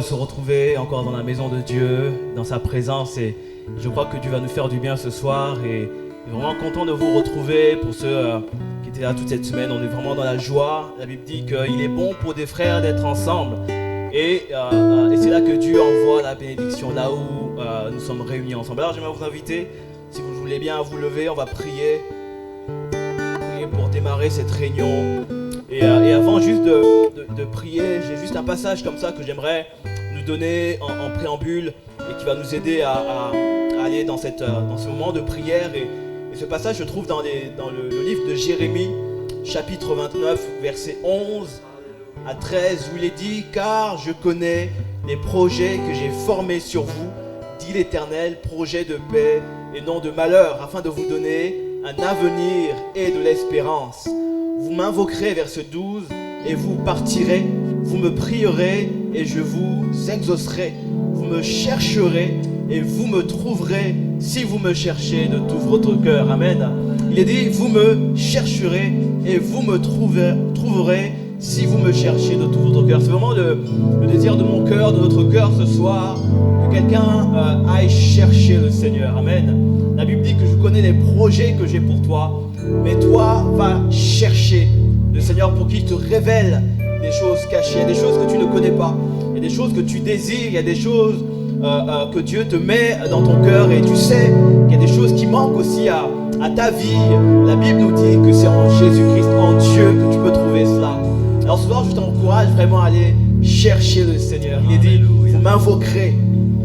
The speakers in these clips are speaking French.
se retrouver encore dans la maison de Dieu, dans sa présence, et je crois que Dieu va nous faire du bien ce soir et vraiment content de vous retrouver. Pour ceux qui étaient là toute cette semaine, on est vraiment dans la joie. La Bible dit qu'il est bon pour des frères d'être ensemble et c'est là que Dieu envoie la bénédiction, là où nous sommes réunis ensemble. Alors j'aimerais vous inviter, si vous voulez bien, à vous lever, on va prier pour démarrer cette réunion. Et avant juste de prier, j'ai juste un passage comme ça que j'aimerais nous donner en préambule et qui va nous aider à aller dans ce moment de prière. Et ce passage se trouve dans le livre de Jérémie, chapitre 29, versets 11 à 13, où il est dit « Car je connais les projets que j'ai formés sur vous, dit l'Éternel, projets de paix et non de malheur, afin de vous donner un avenir et de l'espérance. Vous m'invoquerez, verset 12, et vous partirez, vous me prierez et je vous exaucerai. Vous me chercherez et vous me trouverez si vous me cherchez de tout votre cœur. » Amen. Il est dit, vous me chercherez et vous me trouverez si vous me cherchez de tout votre cœur. C'est vraiment le désir de mon cœur, de notre cœur ce soir, que quelqu'un aille chercher le Seigneur. Amen. La Bible dit que je connais les projets que j'ai pour toi, mais toi, va chercher le Seigneur pour qu'il te révèle des choses cachées, des choses que tu ne connais pas. Il y a des choses que tu désires, il y a des choses que Dieu te met dans ton cœur, et tu sais qu'il y a des choses qui manquent aussi à ta vie. La Bible nous dit que c'est en Jésus-Christ, en Dieu, que tu peux trouver cela. Alors ce soir, je t'encourage vraiment à aller chercher le Seigneur. Il est dit, vous m'invoquerez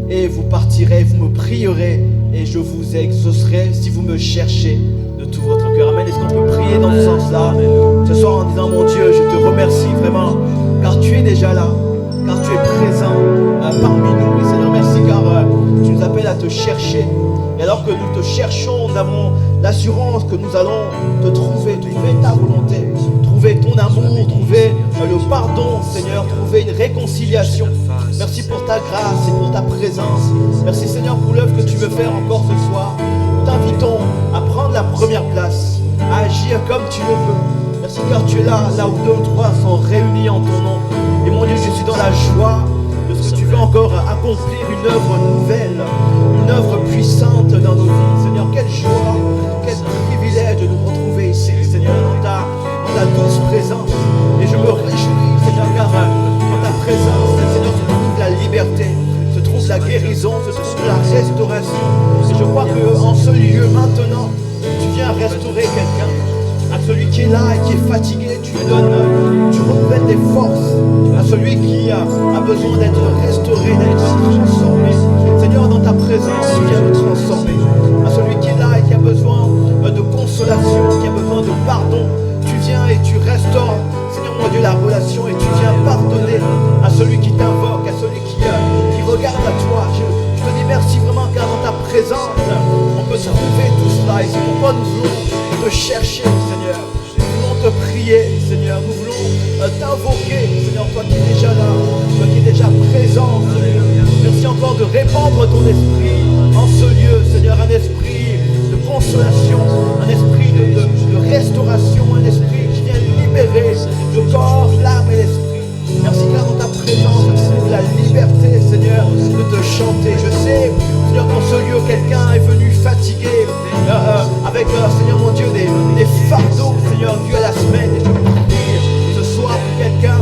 et vous partirez, vous me prierez et je vous exaucerai si vous me cherchez de tout votre cœur. Amen. Est-ce qu'on peut prier dans ce sens-là ce soir en disant, mon Dieu, je te remercie vraiment, car tu es déjà là, car tu es présent parmi nous. Et Seigneur, merci car tu nous appelles à te chercher. Et alors que nous te cherchons, nous avons l'assurance que nous allons te trouver ta volonté, trouver ton amour, trouver le pardon, Seigneur, trouver une réconciliation. Merci pour ta grâce et pour ta présence. Merci, Seigneur, pour l'œuvre que tu veux faire encore ce soir. Nous t'invitons à prendre la première place, à agir comme tu le veux. Merci car tu es là où 2 ou 3 sont réunis en ton nom. Et mon Dieu, je suis dans la joie de ce que tu veux encore accomplir, une œuvre nouvelle, une œuvre puissante dans nos vies. Seigneur, quelle joie, quel privilège de nous retrouver ici, Seigneur, dans ta douce présence. Et je me réjouis, Seigneur, car dans ta présence, Seigneur, se trouve la liberté, se trouve la guérison, se trouve la restauration. Et je crois qu'en ce lieu, maintenant, tu viens restaurer quelqu'un. À celui qui est là et qui est fatigué, tu renouvelles des forces. À celui qui a besoin d'être restauré, d'être transformé. Seigneur, dans ta présence, tu viens nous transformer. À celui qui est là et qui a besoin de consolation, qui a besoin de pardon, tu viens et tu restaures, Seigneur mon Dieu, la relation, et tu viens pardonner à celui qui t'invoque, à celui qui regarde à toi. Je te dis merci vraiment, car dans ta présence, on peut trouver tout cela. Et c'est pourquoi nous voulons te chercher, Seigneur. Nous voulons te prier, Seigneur. Nous voulons t'invoquer, Seigneur, toi qui es déjà là, toi qui es déjà présent, Seigneur. Merci encore de répandre ton esprit en ce lieu, Seigneur, un esprit de consolation, un esprit de restauration, un esprit qui vient libérer le corps, l'âme et l'esprit. Merci car dans ta présence, je trouve la liberté, Seigneur, de te chanter. Je sais, Seigneur, dans ce lieu, quelqu'un est venu fatigué, avec, Seigneur mon Dieu, des fardeaux, Seigneur, dus à la semaine. Et je prie ce soir que quelqu'un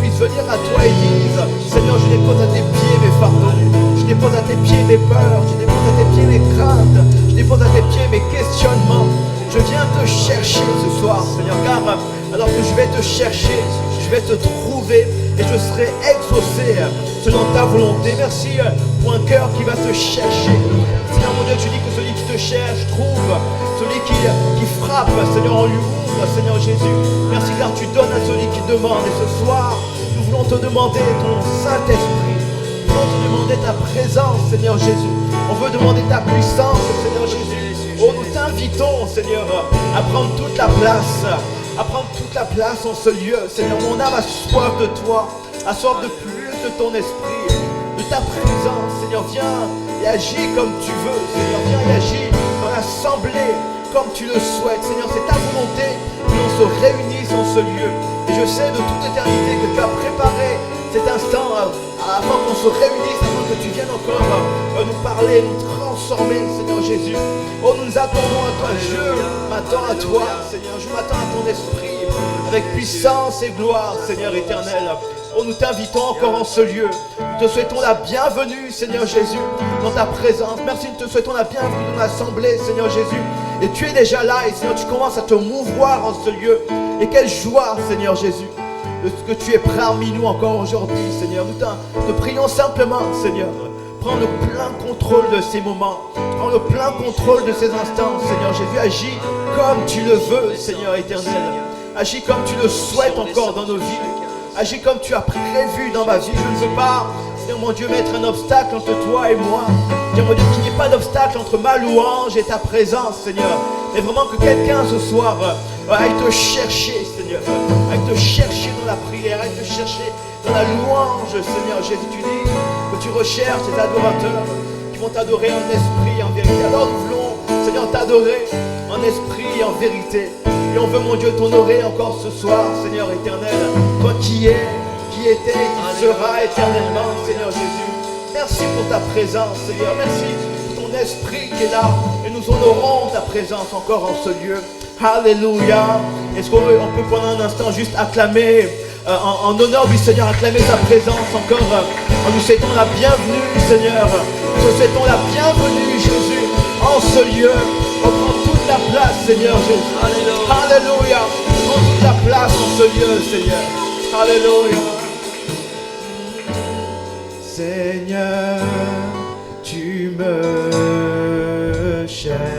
puisse venir à toi et dise, Seigneur, je dépose à tes pieds mes fardeaux, je dépose à tes pieds mes peurs, je dépose à tes pieds mes craintes, je dépose à tes pieds mes questionnements. Je viens te chercher ce soir, Seigneur, car alors que je vais te chercher, je vais te trouver et je serai exaucé selon ta volonté. Merci pour un cœur qui va te chercher. Seigneur mon Dieu, tu dis que celui qui te cherche trouve, celui qui frappe, Seigneur, on lui ouvre, Seigneur Jésus. Merci car tu donnes à celui qui demande. Et ce soir, nous voulons te demander ton Saint-Esprit. Nous voulons te demander ta présence, Seigneur Jésus. On veut demander ta puissance, Seigneur Jésus. Oh, nous t'invitons, Seigneur, à prendre toute la place, en ce lieu. Seigneur, mon âme a soif de toi, a soif de plus de ton esprit, de ta présence. Seigneur, viens et agis comme tu veux. Seigneur, viens et agis dans l'assemblée comme tu le souhaites. Seigneur, c'est ta volonté que l'on se réunisse en ce lieu. Et je sais de toute éternité que tu as préparé cet instant, afin qu'on se réunisse, afin que tu viennes encore nous parler, nous transformer, Seigneur Jésus. Oh, nous nous attendons à toi, je m'attends à toi, Seigneur. Je m'attends à ton esprit, avec puissance et gloire, Seigneur éternel. Oh, nous t'invitons encore en ce lieu. Nous te souhaitons la bienvenue, Seigneur Jésus, dans ta présence. Merci, nous te souhaitons la bienvenue dans l'assemblée, Seigneur Jésus. Et tu es déjà là, et Seigneur, tu commences à te mouvoir en ce lieu. Et quelle joie, Seigneur Jésus, de ce que tu es parmi nous encore aujourd'hui, Seigneur. Nous te prions simplement, Seigneur. Prends le plein contrôle de ces moments. Prends le plein contrôle de ces instants, Seigneur Jésus. Agis comme tu le veux, Seigneur éternel. Agis comme tu le souhaites encore dans nos vies. Agis comme tu as prévu dans ma vie. Je ne veux pas, Seigneur mon Dieu, mettre un obstacle entre toi et moi. Seigneur mon Dieu, qu'il n'y ait pas d'obstacle entre ma louange et ta présence, Seigneur. Mais vraiment que quelqu'un ce soir aille te chercher, Seigneur. Aille te chercher dans la prière, aille te chercher dans la louange, Seigneur Jésus. Tu dis que tu recherches tes adorateurs qui vont t'adorer en esprit et en vérité. Alors nous voulons, Seigneur, t'adorer en esprit et en vérité. Et on veut, mon Dieu, t'honorer encore ce soir, Seigneur éternel. Toi qui es, qui étais, qui sera éternellement, Seigneur Jésus. Merci pour ta présence, Seigneur. Merci pour ton esprit qui est là. Et nous honorons ta présence encore en ce lieu. Alléluia. Est-ce qu'on peut pendant un instant juste acclamer en honneur du Seigneur, acclamer sa présence encore en nous souhaitant la bienvenue, Seigneur. Nous te souhaitons la bienvenue, Jésus, en ce lieu. On prend toute la place, Seigneur Jésus. Alléluia. Alléluia. Prends toute la place en ce lieu, Seigneur. Alléluia. Seigneur, tu me cherches.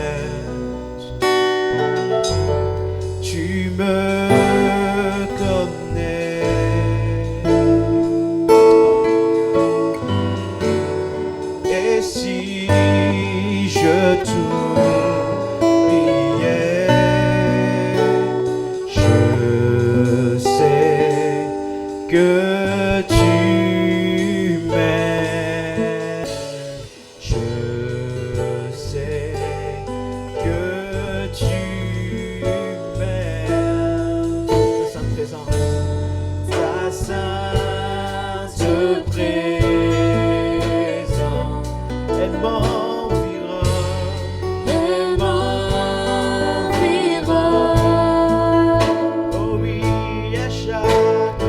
Tu me connais. Et si je t'oubliais, je sais que tu m'aimes. Je sais que tu m'aimes. Ta sainte présence, ta sainte présence, elle m'environne. Elle m'environne. Oh oui, à chaque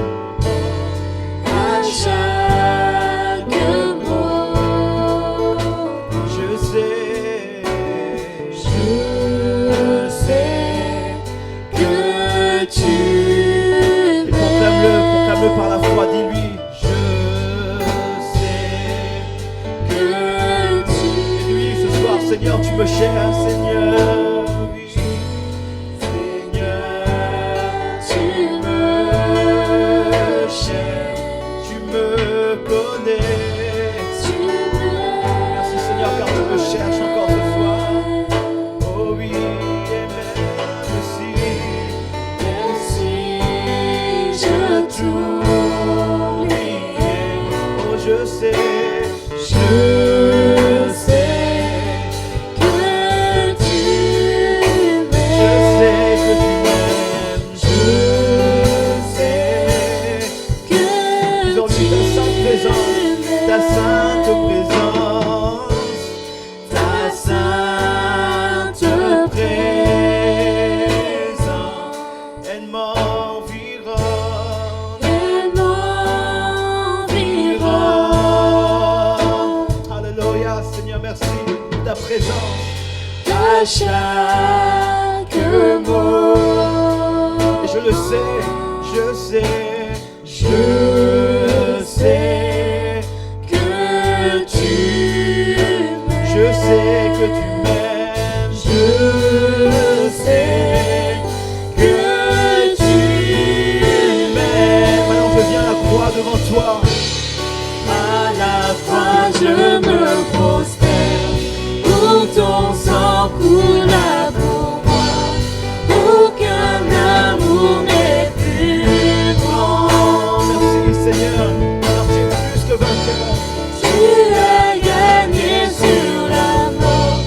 mot, je sais que tu m'aimes. Proclame-le par la foi, dis-lui. Je sais que tu m'aimes. Et lui, ce soir, Seigneur, tu me cherches, Seigneur. Oui. Seigneur, tu me cherches, tu me connais. Merci, Seigneur, car tu me cherches encore ce soir. Oh oui, amen. Si je t'oubliais, oh je sais que tu m'aimes. Je sais que disons-lui ta sainte présence, ta sainte présence, elle m'environne. Alléluia, Seigneur, merci pour ta présence. À chaque mot, et je le sais, je sais que tu m'aimes. Je sais que tu m'aimes. Je sais que tu m'aimes. Maintenant je viens à la croix devant toi. À la croix je me prosterne, où ton sang coula pour moi. Aucun amour n'est plus grand. Merci Seigneur, alors tu es plus que vainqueur. Tu as gagné sur la mort,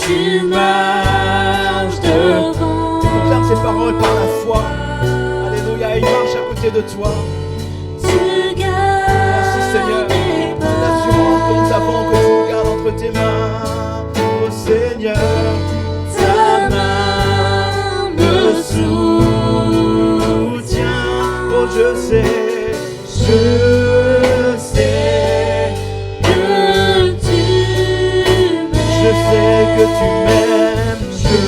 tu marches devant. Tu proclames ces paroles par la foi. Alléluia, il marche à côté de toi. Tu gardes. Merci Seigneur. L'assurance que nous avons que tu nous gardes entre tes mains. Oh Seigneur, Ta main me soutient. oh je sais Que tu que tu m'aimes, je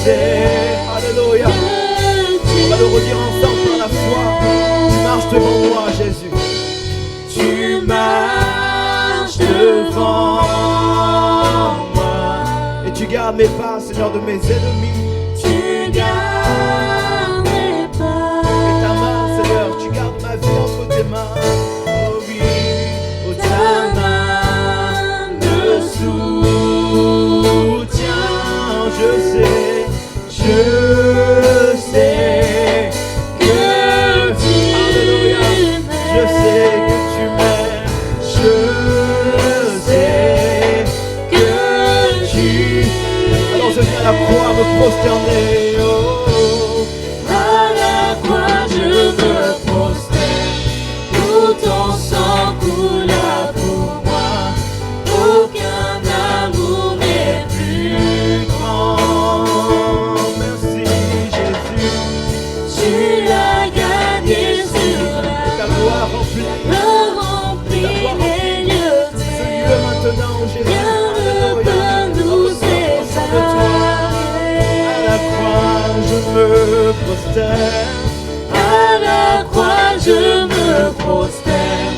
sais. Alléluia. On va le redire ensemble par la foi. Tu marches devant moi, Jésus. Tu marches devant moi. Et tu gardes mes pas, Seigneur, de mes ennemis. Tu gardes mes pas. Et ta main, Seigneur, tu gardes ma vie entre tes mains. Oh oui, oh Ta main me soutient. je sais Que tu Alléluia. Je sais que tu m'aimes. Je sais que tu Alors je viens à la croix me prosterner. Oh. à la croix je me prosterne. Tout ton sang coula pour moi. Aucun amour n'est plus grand. Merci Jésus. Tu l'as gagné sur la Ta gloire remplit remplit les lieux ce lieu maintenant, Jésus. Rien ne peut nous séparer. À la croix je me prosterne. À la croix je me prosterne.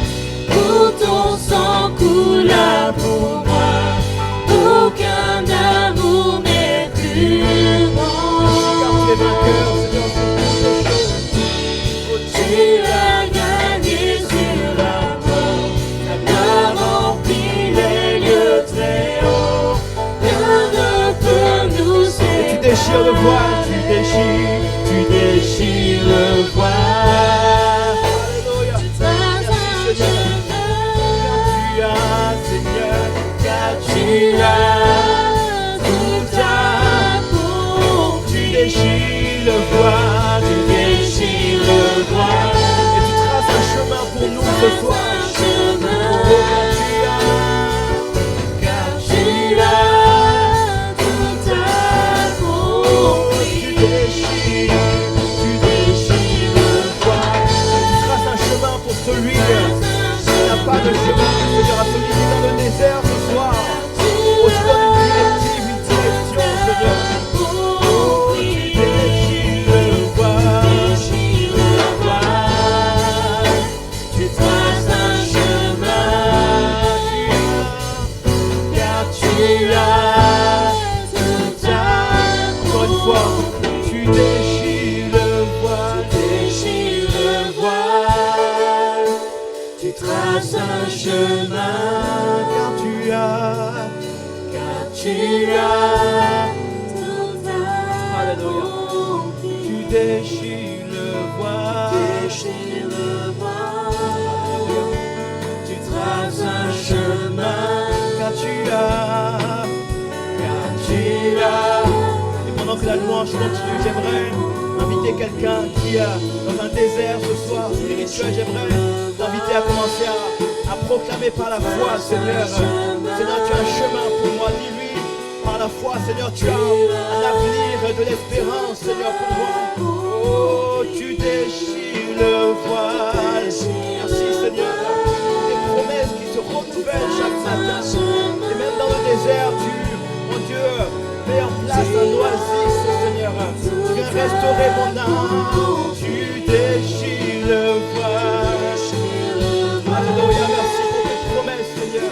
Pour ton sang coula pour moi. Aucun amour n'est plus Car tu es vainqueur, grand. Seigneur, sur toutes les choses. Oh Tu as gagné sur la mort. Ta main remplit les lieux très hauts. Rien ne peut nous Et tu séparer. déchires le voile, tu déchires le voile. Alléluia. Traces un chemin. Tu as, Seigneur, car Tu as tout accompli. tu déchires le voile, Tu déchires le voile. et tu traces un chemin pour nous ce soir. Un chemin. Oh, car Tu as tout accompli. tu déchires le voile. Tu traces un chemin pour celui qui n'a pas de chemin, Seigneur, à celui qui est dans le désert ce soir. Oh, tu donnes une directive, une direction, Seigneur. Oh, tu déchires le voile. Tu traces un chemin. Car Tu as tout encore une fois, accompli. tu déchires le voile. Déchire le voile. Tu traces un chemin. Car tu as tout Alléluia. accompli. Tu déchires le voile. Déchire le voile. Tu traces un chemin. Car tu as. Et pendant que la louange continue, j'aimerais inviter quelqu'un qui est dans un désert ce soir spirituel. J'aimerais t'inviter à commencer à proclamer par la foi, Seigneur. Seigneur, tu as un chemin pour moi. Dis-lui par la foi, Seigneur, tu as un avenir et de l'espérance, Seigneur, pour moi. Oh, tu déchires le voile. Merci, Seigneur. Des promesses qui se renouvellent chaque matin. Et même dans le désert, mon Dieu, mets en place un oasis, Seigneur. Tu viens restaurer mon âme. Tu déchires le voile. Alléluia, merci pour tes promesses, Seigneur.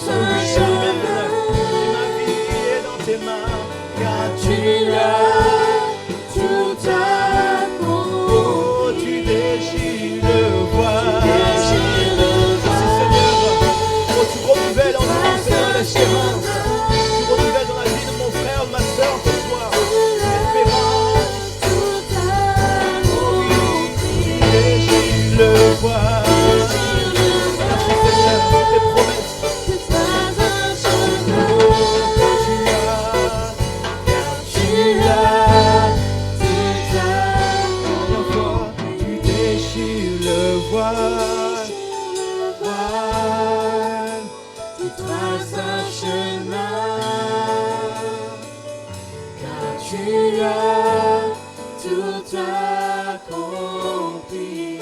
Oui, amen. Et ma vie est dans tes mains, car tu as tout accompli. Oh, tu déchires le voile. Merci, Seigneur. Oh, tu renouvelles en nous, Seigneur, l'espérance. Tu renouvelles dans la vie de mon frère, de ma soeur ce soir. L'espérance. Oh oui, tu déchires le voile. Merci, Seigneur, pour tes promesses. Oh, tu accompli.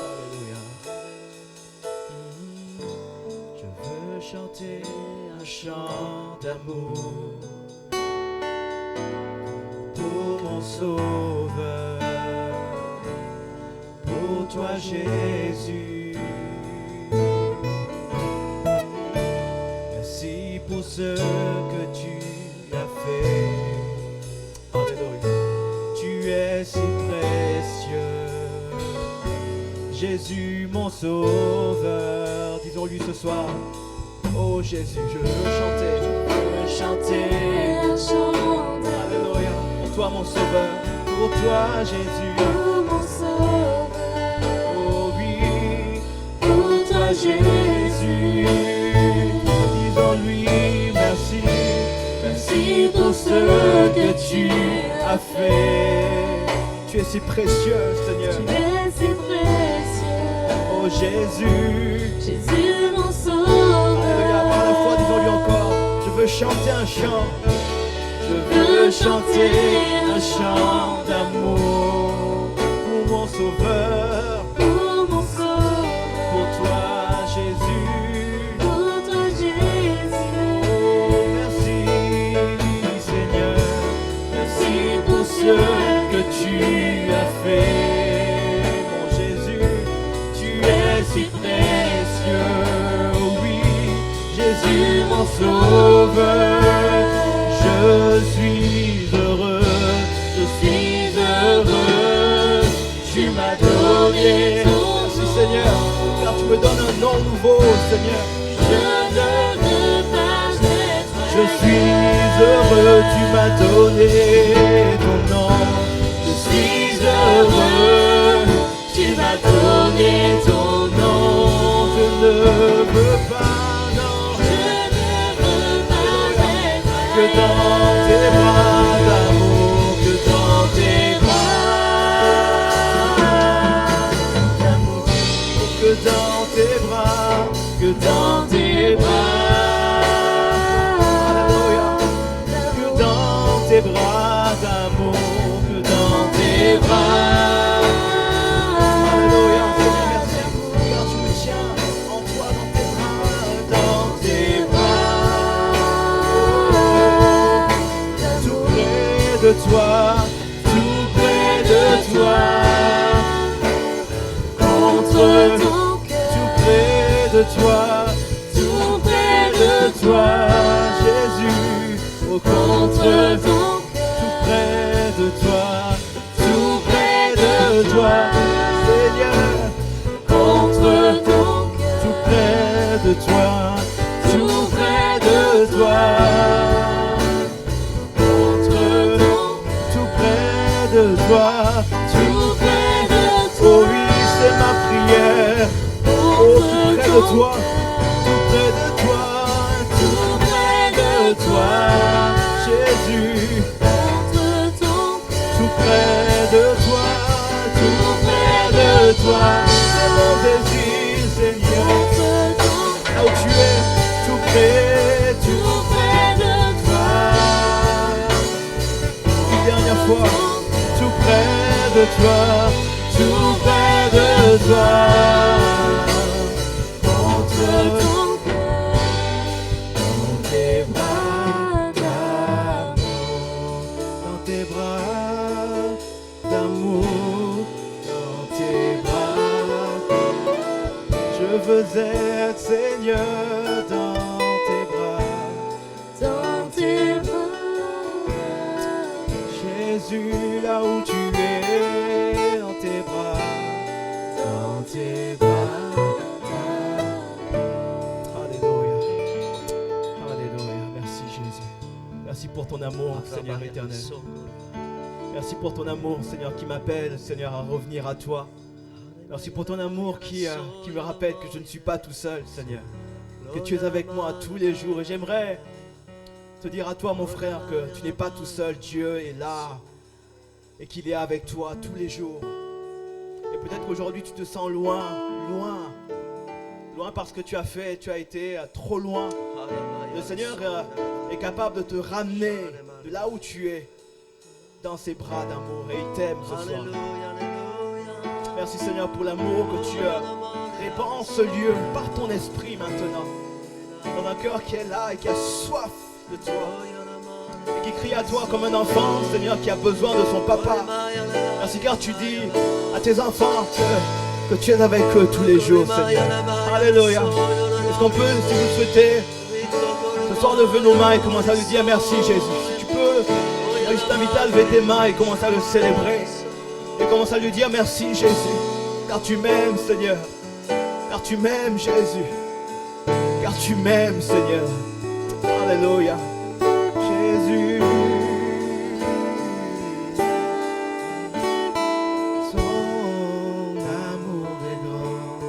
Alléluia. Je veux chanter un chant d'amour pour mon Sauveur, pour toi Jésus. Merci pour ce que tu as fait. Alléluia. Tu es si précieux, Jésus mon Sauveur. Disons-lui ce soir, oh Jésus, je veux chanter Un chant d'amour Alléluia. Pour toi mon Sauveur, pour toi Jésus. pour mon Sauveur, Oh oui, pour toi Jésus. Disons-lui merci, merci pour ce que tu as fait. Tu es si précieux, Seigneur. Tu es si précieux, Oh Jésus. Jésus mon Alléluia. Sauveur. Par la foi, disons-lui encore, je veux chanter un chant. Je veux chanter un chant d'amour pour mon Sauveur, Pour mon Sauveur, pour toi Jésus. pour toi Jésus. Oh, merci Seigneur, merci pour ce que tu as fait. Mon Jésus, tu es si précieux. Oui, Jésus mon Sauveur. Je suis heureux, tu m'as donné. Merci Seigneur, car tu me donnes un nom nouveau, Seigneur. Je ne veux pas être Je suis heureux, tu m'as donné ton nom. Je suis heureux, tu m'as donné ton nom. Je ne veux pas, non, Je ne veux pas être que dans tes bras d'amour, que dans tes bras d'amour, que dans tes bras, que dans tes bras. Alléluia. Que dans tes bras d'amour, que dans tes bras. Alléluia. Seigneur, merci car tu me tiens en toi dans tes bras, dans tes bras. Tout près de toi, tout près de toi. Contre ton cœur, tout près de toi, tout près de toi, Jésus, au contre ton tout cœur, près de toi, tout près de toi, Seigneur, contre ton cœur, tout près de toi, tout près de toi, contre tout près de toi, tout près de oh oui, c'est ma prière, oh tout près de toi, tout près de toi, tout près de toi, Jésus, tout près de toi, tout près de toi, c'est mon désir, Seigneur, là où tu es, tout près de toi, une dernière fois, tout près de toi, tout près de toi, contre dans tes bras d'amour, dans tes bras d'amour, dans tes bras. Je veux être Seigneur dans tes bras, dans tes bras. Jésus là où tu es, dans tes bras, dans tes bras. Alléluia, alléluia. Merci Jésus. Merci pour ton amour, Seigneur éternel. Merci pour ton amour, Seigneur, qui m'appelle, Seigneur, à revenir à toi. Merci pour ton amour qui me rappelle que je ne suis pas tout seul, Seigneur. Que tu es avec moi tous les jours. Et j'aimerais te dire à toi, mon frère, que tu n'es pas tout seul. Dieu est là et qu'il est avec toi tous les jours. Et peut-être qu'aujourd'hui, tu te sens loin, loin. Loin parce que tu as fait, tu as été trop loin. Le Seigneur est capable de te ramener de là où tu es dans ses bras d'amour et il t'aime ce soir. Alléluia, Alléluia. Merci Seigneur pour l'amour que tu répands en ce lieu par ton esprit maintenant. Dans un cœur qui est là et qui a soif de toi. Et qui crie à toi comme un enfant, Seigneur, qui a besoin de son papa. Merci car tu dis à tes enfants que tu es avec eux tous les jours, Seigneur. Alléluia. Est-ce qu'on peut, si vous le souhaitez, ce soir lever nos mains et commencer à lui dire merci Jésus. Si tu peux, je t'invite à lever tes mains et commencer à le célébrer. Et commencer à lui dire merci Jésus. Car tu m'aimes Seigneur. Car tu m'aimes Jésus. Car tu m'aimes Seigneur. Alléluia. Jésus. Son amour est grand.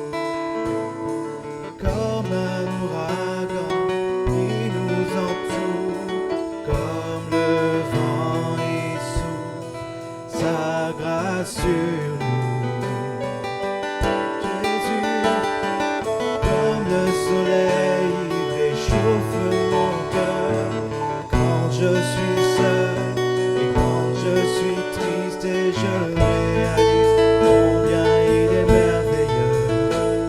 Comme un ouragan, il nous entoure. Comme le vent, il souffle sa grâce sur nous. Jésus, comme le soleil, il réchauffe mon cœur. Quand je suis seul et quand je suis triste et je réalise combien il est merveilleux,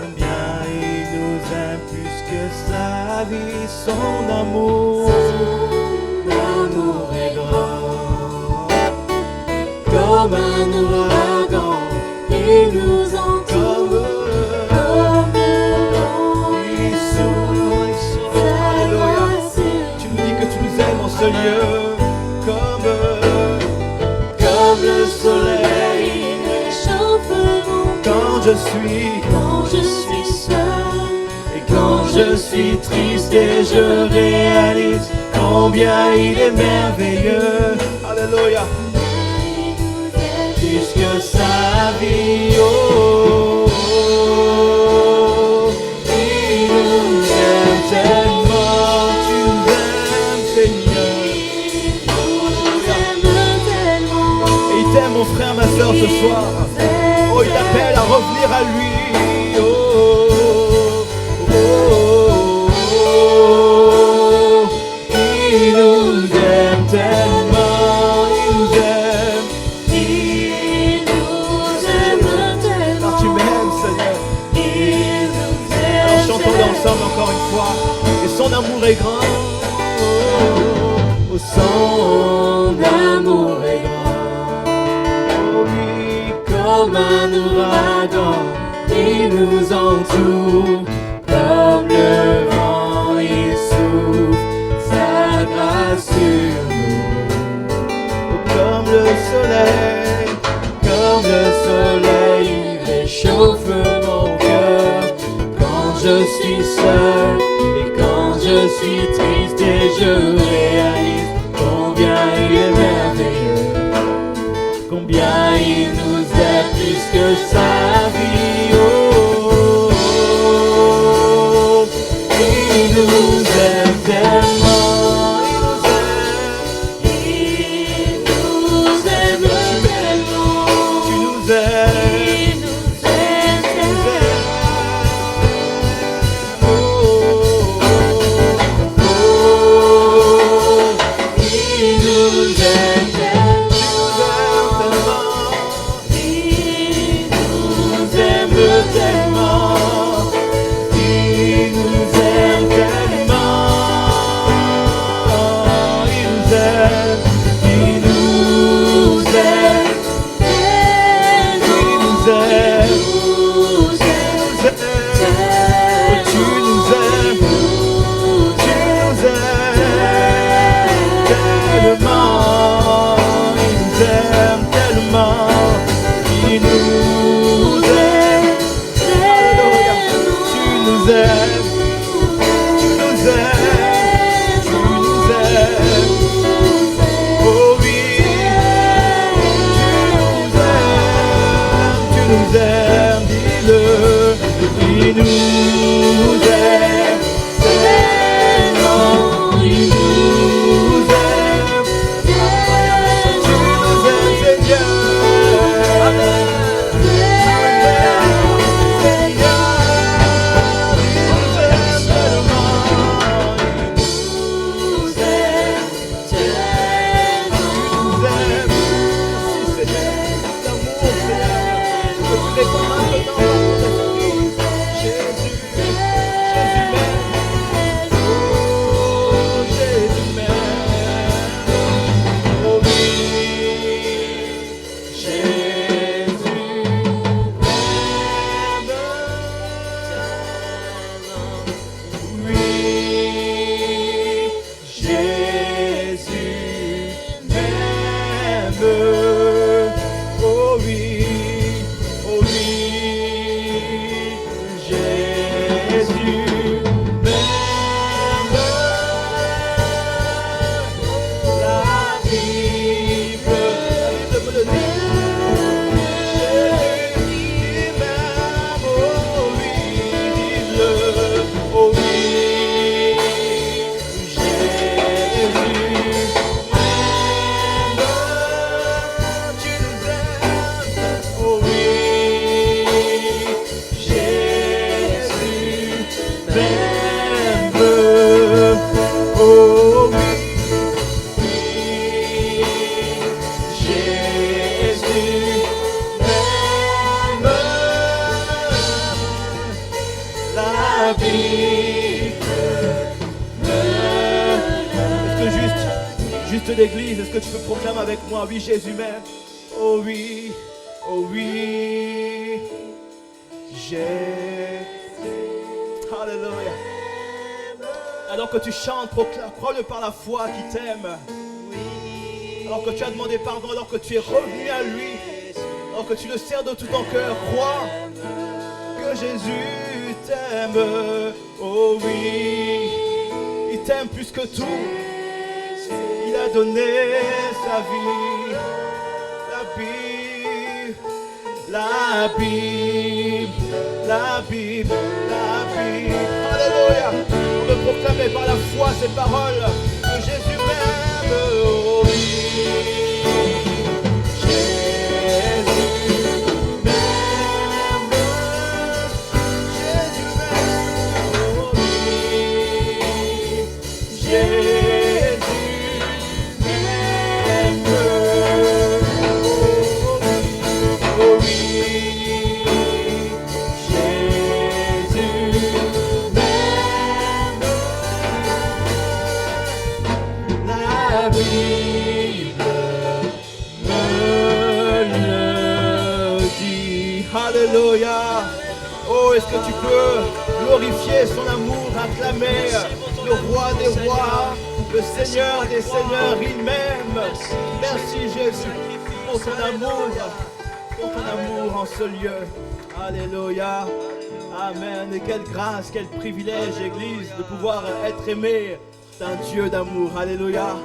combien il nous aime plus que sa vie, son amour est grand. Comme un ouragan, il nous entoure. Comme le vent, Il souffle, sa grâce sur tu nous dis que tu nous aimes en ce lieu, comme le soleil, il réchauffe mon cœur. quand je suis seul et quand je suis triste et je réalise combien il est merveilleux. Alléluia. Plus que sa vie, oh, oh, oh. Il nous aime tellement, tu nous aimes Seigneur. Et il t'aime mon frère, ma soeur ce soir. Oh, il t'appelle à revenir à lui. Oh, oh, oh, oh, oh. Il nous aime tellement, il nous aime. Car tu m'aimes, Seigneur. Alors chantons ensemble encore une fois. Et son amour est grand. Oh, son amour est grand. Oh oui, comme un ouragan, il nous entoure. Comme le vent, il souffle sa grâce sur nous. Oh, comme le soleil, il réchauffe mon cœur. Quand je suis seul et quand je suis triste et je réalise combien il est merveilleux, combien il nous aime plus que sa vie. Oh, oh, oh. Il nous aime tellement, il nous aime tellement, tu nous aimes, oh, oh, oh, oh. juste d'église, est-ce que tu peux proclamer avec moi? Oui, Jésus m'aime. Oh oui, oh oui. Jésus. Alléluia. Alors que tu chantes, crois-le par la foi qui t'aime. Alors que tu as demandé pardon, alors que tu es revenu à lui, alors que tu le sers de tout ton cœur, crois que Jésus t'aime. Oh oui, il t'aime plus que tout. Il a donné sa vie. La Bible, la Bible, la Bible. Alléluia. On veut proclamer par la foi ces paroles que Jésus m'aime. Oh oui. Alléluia. Oh, est-ce que tu peux glorifier son amour, acclamer le roi des rois, le Seigneur des seigneurs, il m'aime. Merci Jésus pour ton amour en ce lieu. Alléluia. Amen. Et quelle grâce, quel privilège, Église, de pouvoir être aimé d'un Dieu d'amour. Alléluia.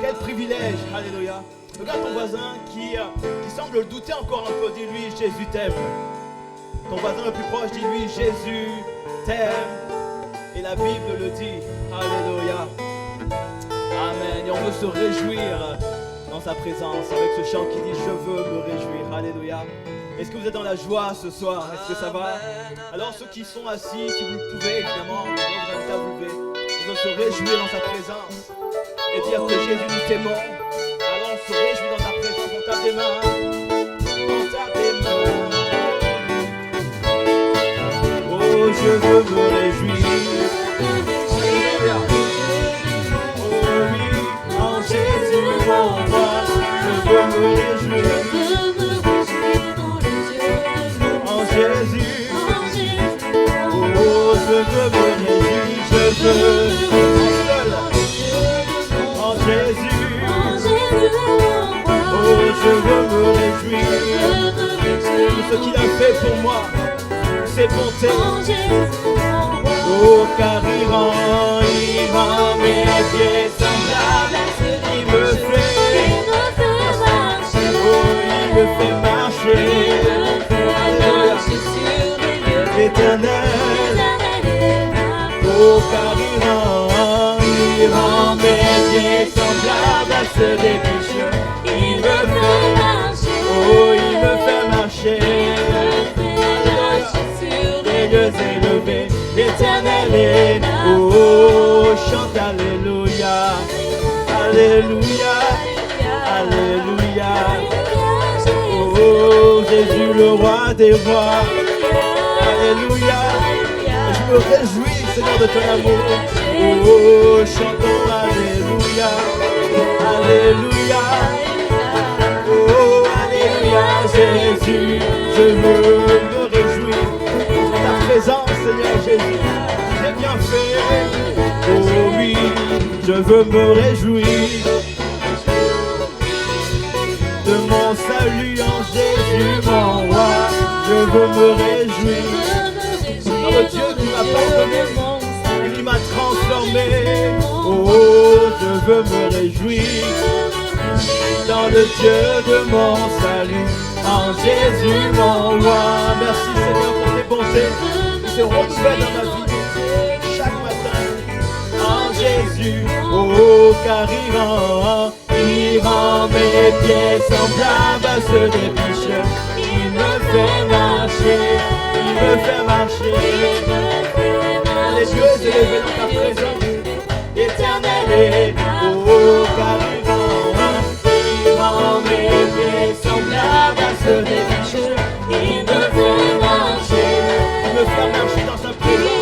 Quel privilège. Alléluia. Regarde ton voisin qui semble douter encore un peu. Dis-lui, Jésus t'aime. Ton voisin le plus proche, dis-lui, Jésus t'aime. Et la Bible le dit. Alléluia. Amen. Et on veut se réjouir dans sa présence avec ce chant qui dit, je veux me réjouir. Alléluia. Est-ce que vous êtes dans la joie ce soir? Est-ce que ça va? Alors ceux qui sont assis, si vous le pouvez, évidemment, on vous invite à vous lever. On veut se réjouir dans sa présence et dire que Jésus nous t'aimons. Alors on se réjouit dans ta présence. On tape des mains. On tape des mains. Oh, je veux me réjouir. Oh oui, en Jésus mon roi, je veux me réjouir. En Jésus, oh, je veux me réjouir. Je veux seul. En Jésus, oh, je veux me réjouir. Tout ce qu'il a fait pour moi, ses bontés. Oh, car il rend mes pieds semblables. Il me fait marcher. L'éternel. Oh, car il rend mes pieds semblables à ceux des pécheurs. Il me fait marcher. Oh, il me fait marcher. Les yeux élevés, l'éternel est là. Oh, chante alléluia. Alléluia. Alléluia. Oh, Jésus le roi des rois. Alléluia. Je me réjouis, Seigneur, de ton amour. Oh, chantons alléluia. Alléluia. Oh, alléluia. Jésus, je veux me réjouir dans ta présence, Seigneur Jésus. J'ai bien fait. Oh oui, je veux me réjouir de mon salut en Jésus, mon roi. Je veux me réjouir dans le Dieu qui m'a pardonné et qui m'a transformé. Oh, je veux me réjouir dans le Dieu de mon salut, en Jésus mon roi. Merci Seigneur pour tes bontés qui se renouvellent dans ma vie chaque matin. En Jésus, oh, car il rend mes pieds semblables à ceux des pécheurs. Il me fait marcher, il me fait marcher. Les yeux élevés dans ta présence, l'éternel est là. Oh, car il rend mes pieds semblables à ceux des pécheurs. Il me fait marcher dans sa présence,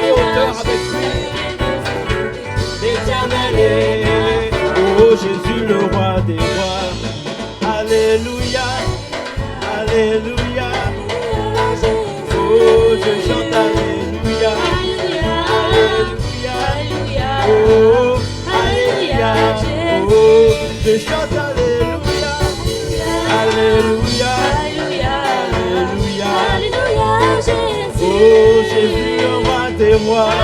les hauteurs avec lui. L'éternel est, oh, des rois. Alléluia, Alléluia. Oh, je chante Alléluia, Alléluia. Oh, Alléluia. Oh, je chante Alléluia, Alléluia, Alléluia. Oh, Jésus, le roi des rois.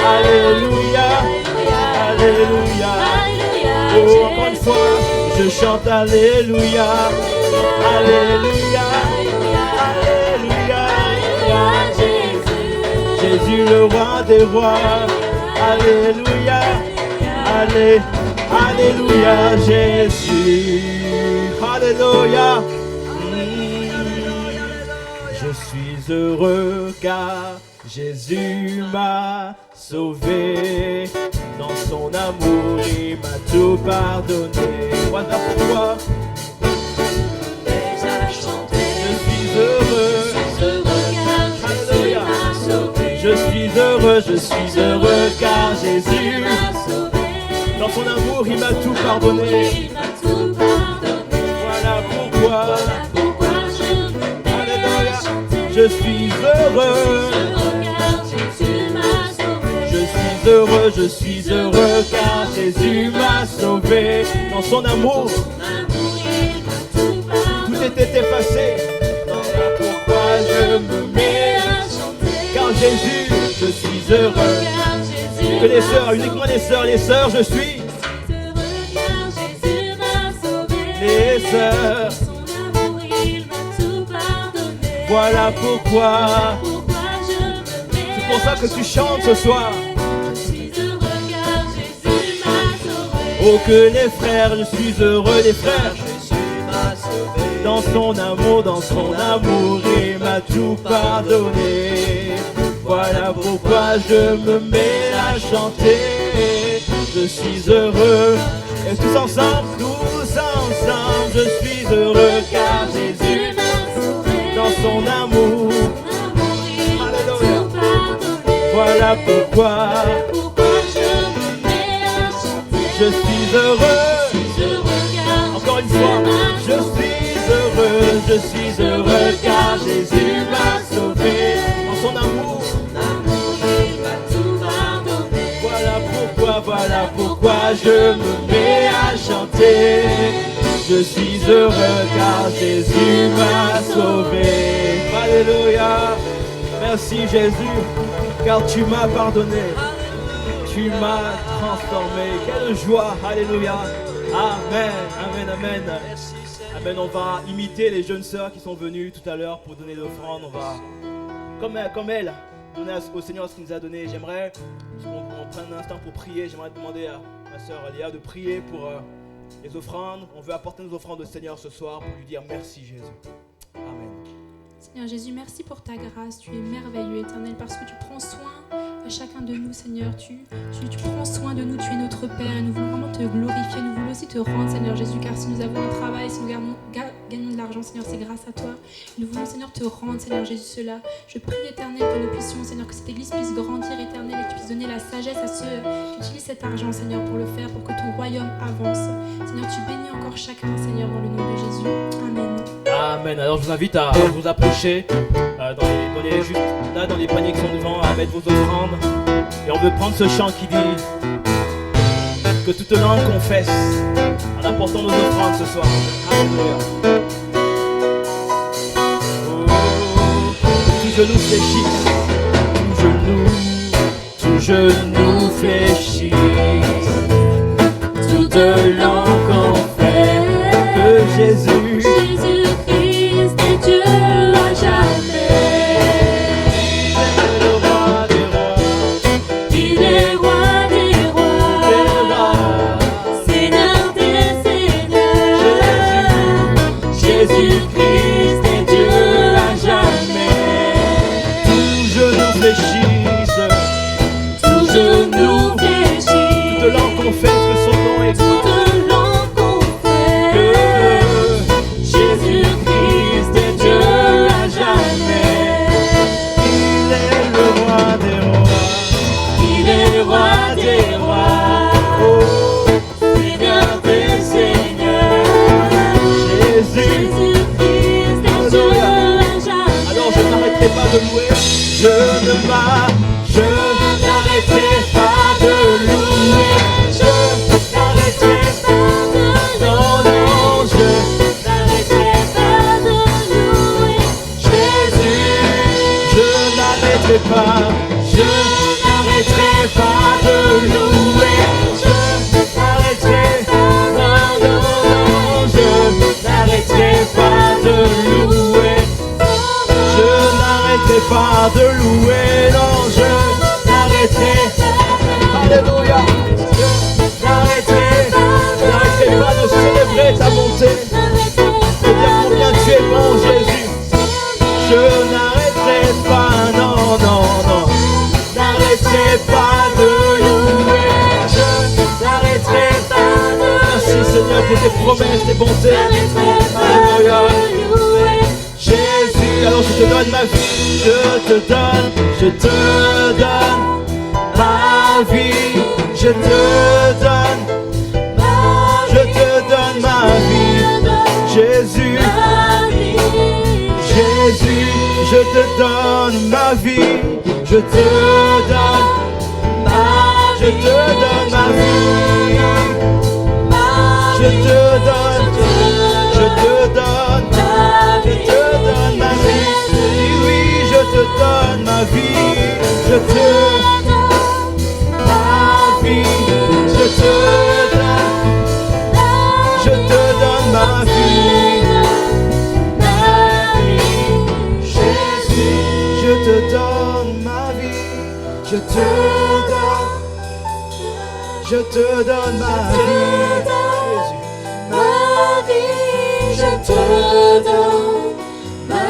Alléluia, Alléluia. Oh, encore une fois, je chante Alléluia, Alléluia, Alléluia. Jésus, le roi des rois. Alléluia, Alléluia, Jésus. Alléluia. Je suis heureux car Jésus m'a sauvé. Dans son amour, il m'a tout pardonné. Voilà pourquoi je suis heureux. Alléluia. Je suis heureux car Jésus m'a sauvé. Dans son amour, il m'a tout pardonné. Voilà pourquoi Alléluia. Je suis heureux. Je suis heureux car Jésus m'a sauvé. Dans son amour, tout était effacé. Voilà pourquoi je me mets à chanter. Car Jésus, je suis heureux. Que les sœurs, uniquement les sœurs, je suis les sœurs. Voilà pourquoi. C'est pour ça que tu chantes ce soir. Oh, que les frères, je suis heureux, les frères. Dans son amour, il m'a tout pardonné. Voilà pourquoi je me mets à chanter. Je suis heureux. Et tous ensemble, je suis heureux car Jésus m'a sauvé. Dans son amour, Alléluia. Voilà pourquoi je suis heureux. Encore une fois, je suis heureux car Jésus m'a sauvé. Dans son amour, voilà pourquoi je me mets à chanter. Je suis heureux car Jésus m'a sauvé. Alléluia. Merci Jésus, car tu m'as pardonné. Tu m'as transformé. Quelle joie. Alléluia. Amen. Amen. Amen. Amen. On va imiter les jeunes sœurs qui sont venues tout à l'heure pour donner l'offrande. On va, comme elles, donner au Seigneur ce qu'il nous a donné. J'aimerais qu'on prenne un instant pour prier. J'aimerais demander à ma sœur Léa de prier pour les offrandes. On veut apporter nos offrandes au Seigneur ce soir pour lui dire merci Jésus. Amen. Seigneur Jésus, merci pour ta grâce. Tu es merveilleux, Éternel, parce que tu prends soin à chacun de nous, Seigneur. Tu prends soin de nous, tu es notre Père. Et nous voulons vraiment te glorifier. Nous voulons aussi te rendre, Seigneur Jésus, car si nous avons un travail, si nous gagnons de l'argent, Seigneur, c'est grâce à toi. Nous voulons, Seigneur, te rendre, Seigneur Jésus, cela. Je prie, Éternel, que nous puissions, Seigneur, que cette Église puisse grandir, Éternel, et que tu puisses donner la sagesse à ceux qui utilisent cet argent, Seigneur, pour le faire, pour que ton royaume avance. Seigneur, tu bénis encore chacun, Seigneur, dans le nom de Jésus. Amen. Amen. Alors je vous invite à vous approcher dans les paniers qui sont devant, à mettre vos offrandes. Et on veut prendre ce chant qui dit que toute langue confesse en apportant nos offrandes ce soir. Alléluia. Oh, tout genou fléchisse, tout genou fléchisse, toute langue confesse que Jésus Jésus-Christ est Dieu à jamais. Il est roi des rois, Seigneur des seigneurs. Jésus-Christ est Dieu à jamais. tout genou fléchisse, Tout genou fléchit, toute langue confesse que son nom est grand. toute Alléluia. Je n'arrêterai pas de célébrer ta bonté, de dire combien tu es bon, Jésus. Je n'arrêterai pas, non, non, non. N'arrêterai pas de louer. Je n'arrêterai pas de louer. Merci Seigneur pour tes promesses, tes bontés. Alléluia. Jésus, alors je te donne ma vie. Je te donne ma vie. Je te donne ma vie. Jésus, Jésus, je te donne ma vie. Je te donne ma vie. Je te donne ma vie. Dis oui, je te donne ma vie. Je te donne ma vie. Je te donne ma vie. Jésus, je te donne ma vie. Je te donne ma vie. Je te donne ma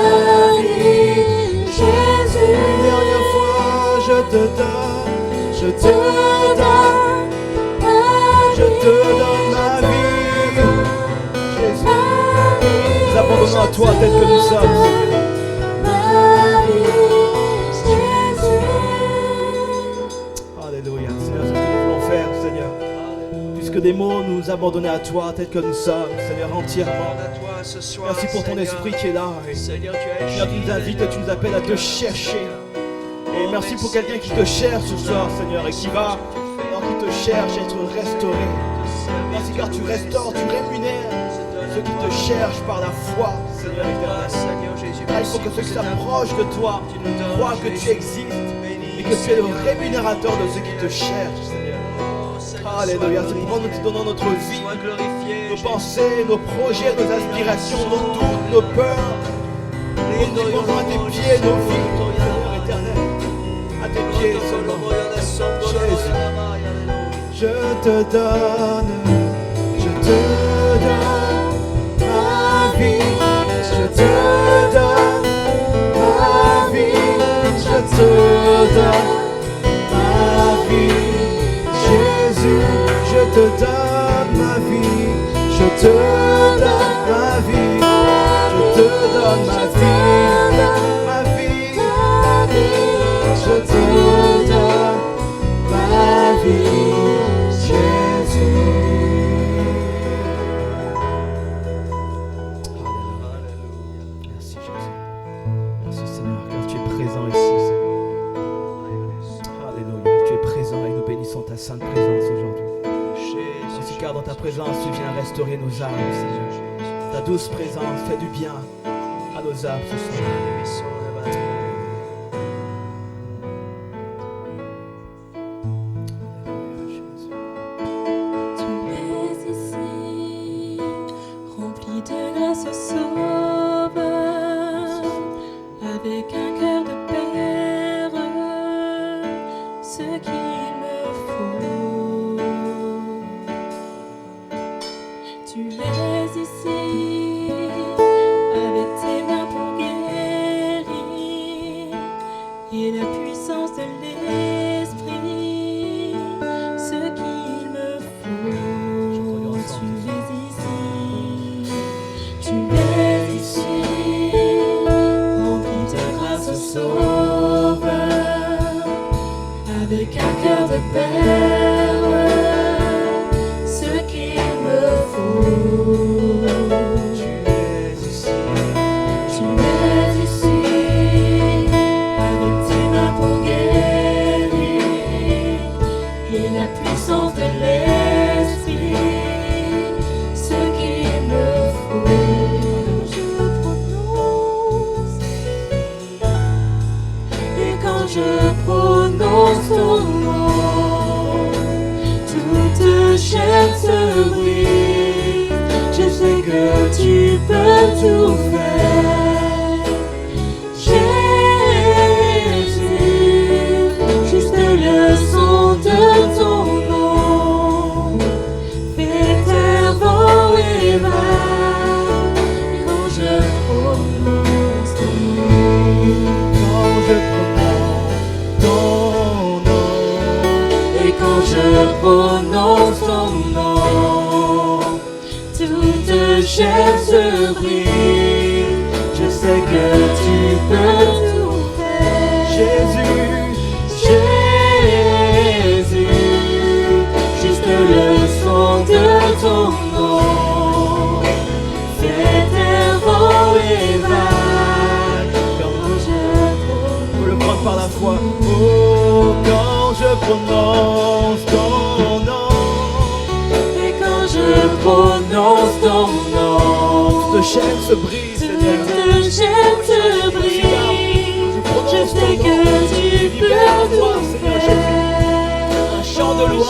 vie, Jésus. Une dernière fois, je te donne ma vie, Jésus. Nous abandonnons à toi tel que nous sommes, Seigneur. Alléluia, Seigneur, c'est ce que nous voulons faire, Seigneur. Puisque des mots, nous abandonner à toi tel que nous sommes, Seigneur, entièrement. Merci pour ton esprit qui est là. Seigneur, tu nous invites et tu nous appelles à te chercher. Et merci pour quelqu'un qui te cherche ce soir, Seigneur, et qui va, alors qu'il te cherche, être restauré. Merci car tu restaures, tu rémunères ceux qui te cherchent par la foi, Seigneur éternel. Il faut que ceux qui s'approchent de toi croient que tu existes et que tu es le rémunérateur de ceux qui te cherchent, Seigneur. Alléluia, c'est pourquoi nous te donnons notre vie, nos pensées, nos projets, nos aspirations, nos doutes, nos peurs. Nous nous déposons à tes pieds nos vies, Seigneur éternel. À tes pieds seulement. Jésus, je te donne ma vie. Je te donne ma vie. Je te donne ma vie. Jésus, je te donne ma vie. Je te donne ma vie. Je te donne ma vie. Ma vie. Je te donne ma vie. Jésus. Merci Jésus. Merci Seigneur, car tu es présent ici, Seigneur. Alléluia, tu es présent et nous bénissons ta sainte présence aujourd'hui. Merci car dans ta présence, tu viens restaurer nos âmes, Seigneur. Ta douce présence fait du bien à nos âmes ce soir. Tu es ici, rempli de grâce sauveur, avec un cœur de père, ce qu'il me faut. Tu es ici, avec tes mains pour guérir, et la puissance de l'Esprit, ce qu'il me faut. Tu es ici, rempli de grâce sauveur, avec un cœur de père, ce qu'il me faut. Tu es ici, avec tes mains pour guérir, et la puissance de l'Esprit, ce qu'il me faut. Je prononce, et quand je prononce ton nom, toute chair se brise. Je sais que tu peux tout faire, Jésus, juste le son de ton chair se brise. Je sais que tu peux tout faire. Jésus, Jésus, juste le son de ton nom fait taire vent et vagues. Quand je on peut le prendre par la foi. Oh, quand je prononce ton nom, Et quand je prononce ton nom, toute chaîne se brise, Seigneur. toute chaîne se brise. Je sais que tu peux tout faire. Un chant de louange.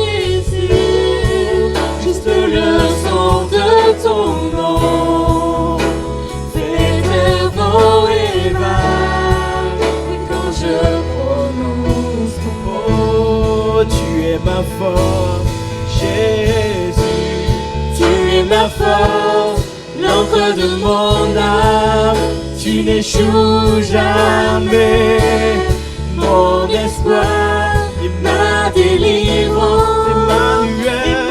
Jésus, juste le son de ton nom fait taire vent et vagues. Et quand je prononce ton nom, Oh, tu es ma force, Jésus. tu es ma force, l'encre de mon âme. Tu n'échoues jamais, mon espoir et ma délivrance. Emmanuel,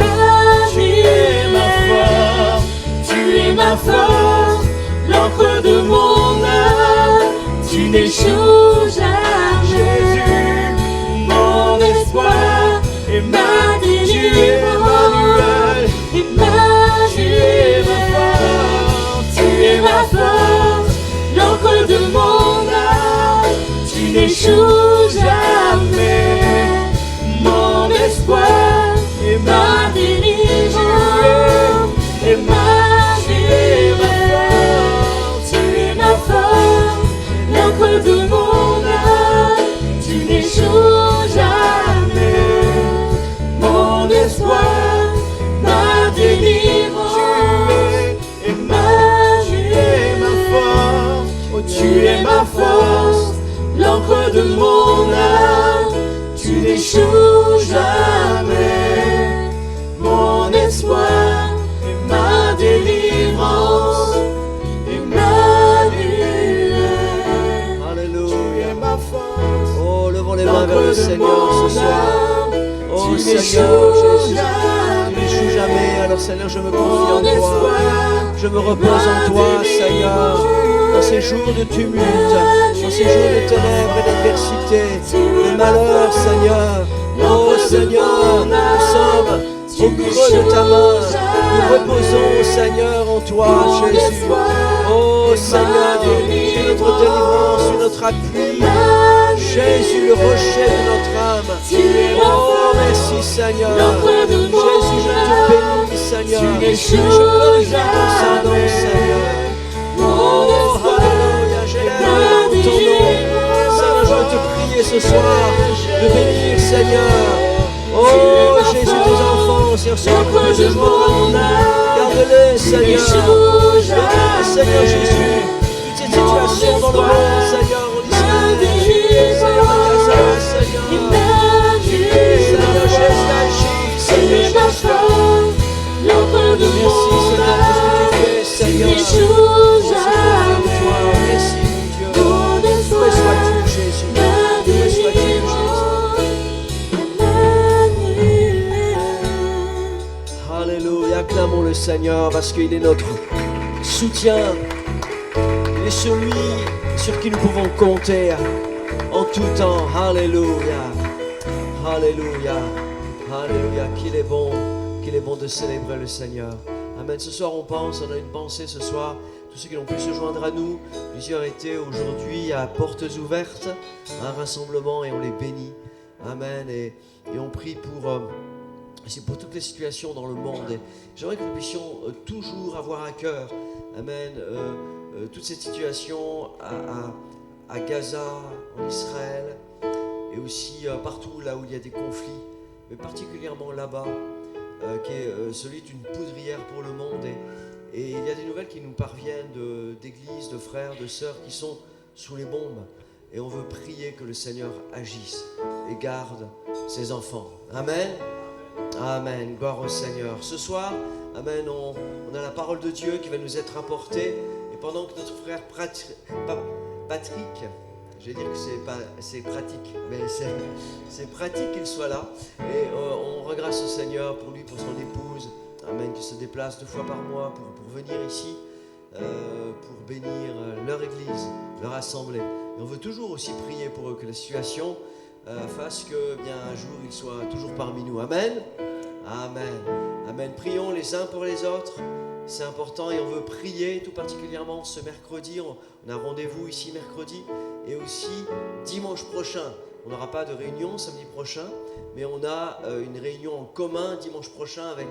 tu es ma force. Tu es ma force, l'encre de mon âme. Tu n'échoues jamais, Jésus, mon espoir et ma tu es délivrance. Emmanuel, tu es ma force. Tu es ma force, l'encre de mon âme. Tu n'échoues jamais, mon espoir Et ma délivrance. Emmanuel, Tu es ma force, l'encre de mon âme. Tu n'échoues jamais, mon espoir ma délivrance. Emmanuel, ma force. Oh, Tu es ma force, l'encre de mon âme. Tu n'échoues jamais, mon espoir et ma délivrance. Emmanuel, Alléluia. ma force. Oh, levons les mains vers l'encre le de Seigneur ce mon soir. âme. Oh Tu Seigneur n'échoues Jésus, tu jamais, n'échoues jamais. Alors Seigneur, je me confie mon en toi. espoir. Je me repose en toi, Seigneur. Dans ces jours de tumulte, dans ces jours de ténèbres et d'adversité, de malheur, Seigneur. Oh Seigneur, nous sommes au creux de ta main. Nous reposons, Seigneur, en toi, Jésus. Oh Seigneur, tu es notre délivrance, tu es notre appui. Jésus, le rocher de notre âme. Oh, merci Seigneur. Jésus, je te bénis, Seigneur. Je glorifie ton Saint-Nom, Seigneur. Oh, alléluia, j'élève ton nom. Seigneur, je veux te prier ce soir de bénir, Seigneur. Oh, Jésus, tes enfants, Seigneur, sur le creux de joie. Garde-les, Seigneur. Bénis, Seigneur Jésus, toutes ces situations dans le monde, Seigneur, en Israël. Seigneur, à Gaza, Seigneur. Seigneur, Jésus, agis, Seigneur Jésus. Merci, Seigneur, pour ce que tu fais, Seigneur. On se confie en toi. Merci, mon Dieu. Loué sois-tu, Jésus. Loué sois-tu, Jésus. Alléluia, acclamons le Seigneur parce qu'il est notre soutien. Il est celui sur qui nous pouvons compter en tout temps. Alléluia. Alléluia. Alléluia. Qu'il est bon de célébrer le Seigneur. Amen. Ce soir, on a une pensée ce soir. Tous ceux qui n'ont pu se joindre à nous, plusieurs étaient aujourd'hui à portes ouvertes, un rassemblement et on les bénit. Amen. Et on prie c'est pour toutes les situations dans le monde. Et j'aimerais que nous puissions toujours avoir à cœur, amen, toutes ces situations à Gaza, en Israël, et aussi partout là où il y a des conflits, mais particulièrement là-bas, qui est celui d'une poudrière pour le monde. Et il y a des nouvelles qui nous parviennent d'églises, de frères, de sœurs qui sont sous les bombes. Et on veut prier que le Seigneur agisse et garde ses enfants. Amen. Amen. Gloire au Seigneur. Ce soir, amen, on a la parole de Dieu qui va nous être apportée. Et pendant que notre frère Patrick, je vais dire que c'est pratique, mais c'est pratique qu'il soit là. Et on regrette au Seigneur pour lui, pour son épouse. Amen, qui se déplacent 2 fois par mois pour venir ici, pour bénir leur église, leur assemblée. Et on veut toujours aussi prier pour eux, que la situation fasse que bien un jour ils soient toujours parmi nous. Amen. Amen. Amen. Prions les uns pour les autres. C'est important et on veut prier tout particulièrement ce mercredi. On a rendez-vous ici mercredi et aussi dimanche prochain. On n'aura pas de réunion samedi prochain, mais on a une réunion en commun dimanche prochain avec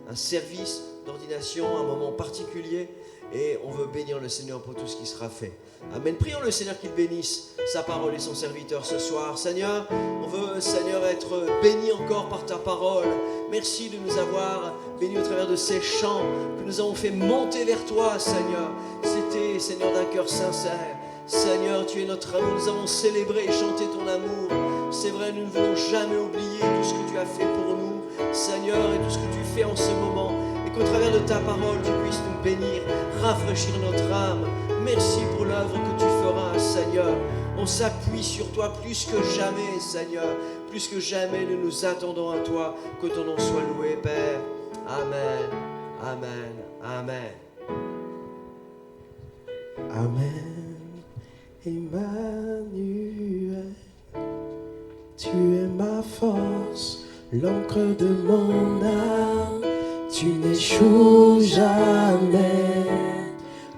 un service d'ordination, un moment particulier. Et on veut bénir le Seigneur pour tout ce qui sera fait. Amen. Prions le Seigneur qu'il bénisse sa parole et son serviteur ce soir. Seigneur, on veut, Seigneur, être béni encore par ta parole. Merci de nous avoir bénis au travers de ces chants que nous avons fait monter vers toi, Seigneur. C'était, Seigneur, d'un cœur sincère. Seigneur, tu es notre amour. Nous avons célébré et chanté ton amour. C'est vrai, nous ne voulons jamais oublier tout ce que tu as fait pour nous, Seigneur, et tout ce que tu fais en ce moment. Qu'au travers de ta parole, tu puisses nous bénir, rafraîchir notre âme. Merci pour l'œuvre que tu feras, Seigneur. On s'appuie sur toi plus que jamais, Seigneur. Plus que jamais, nous nous attendons à toi. Que ton nom soit loué, Père. Amen, amen, amen. Amen. Emmanuel, tu es ma force, l'encre de mon âme. Tu n'échoues jamais,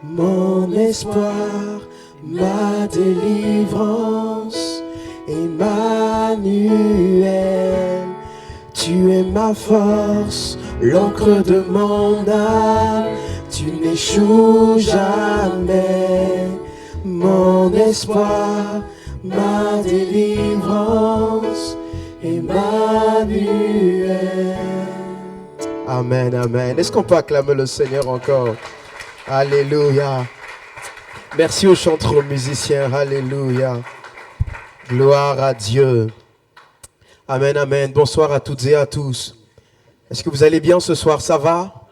mon espoir, ma délivrance. Emmanuel, tu es ma force, l'encre de mon âme. Tu n'échoues jamais, mon espoir, ma délivrance. Emmanuel. Amen, amen. Est-ce qu'on peut acclamer le Seigneur encore? Alléluia. Merci aux chanteurs, aux musiciens. Alléluia. Gloire à Dieu. Amen, amen. Bonsoir à toutes et à tous. Est-ce que vous allez bien ce soir? Ça va?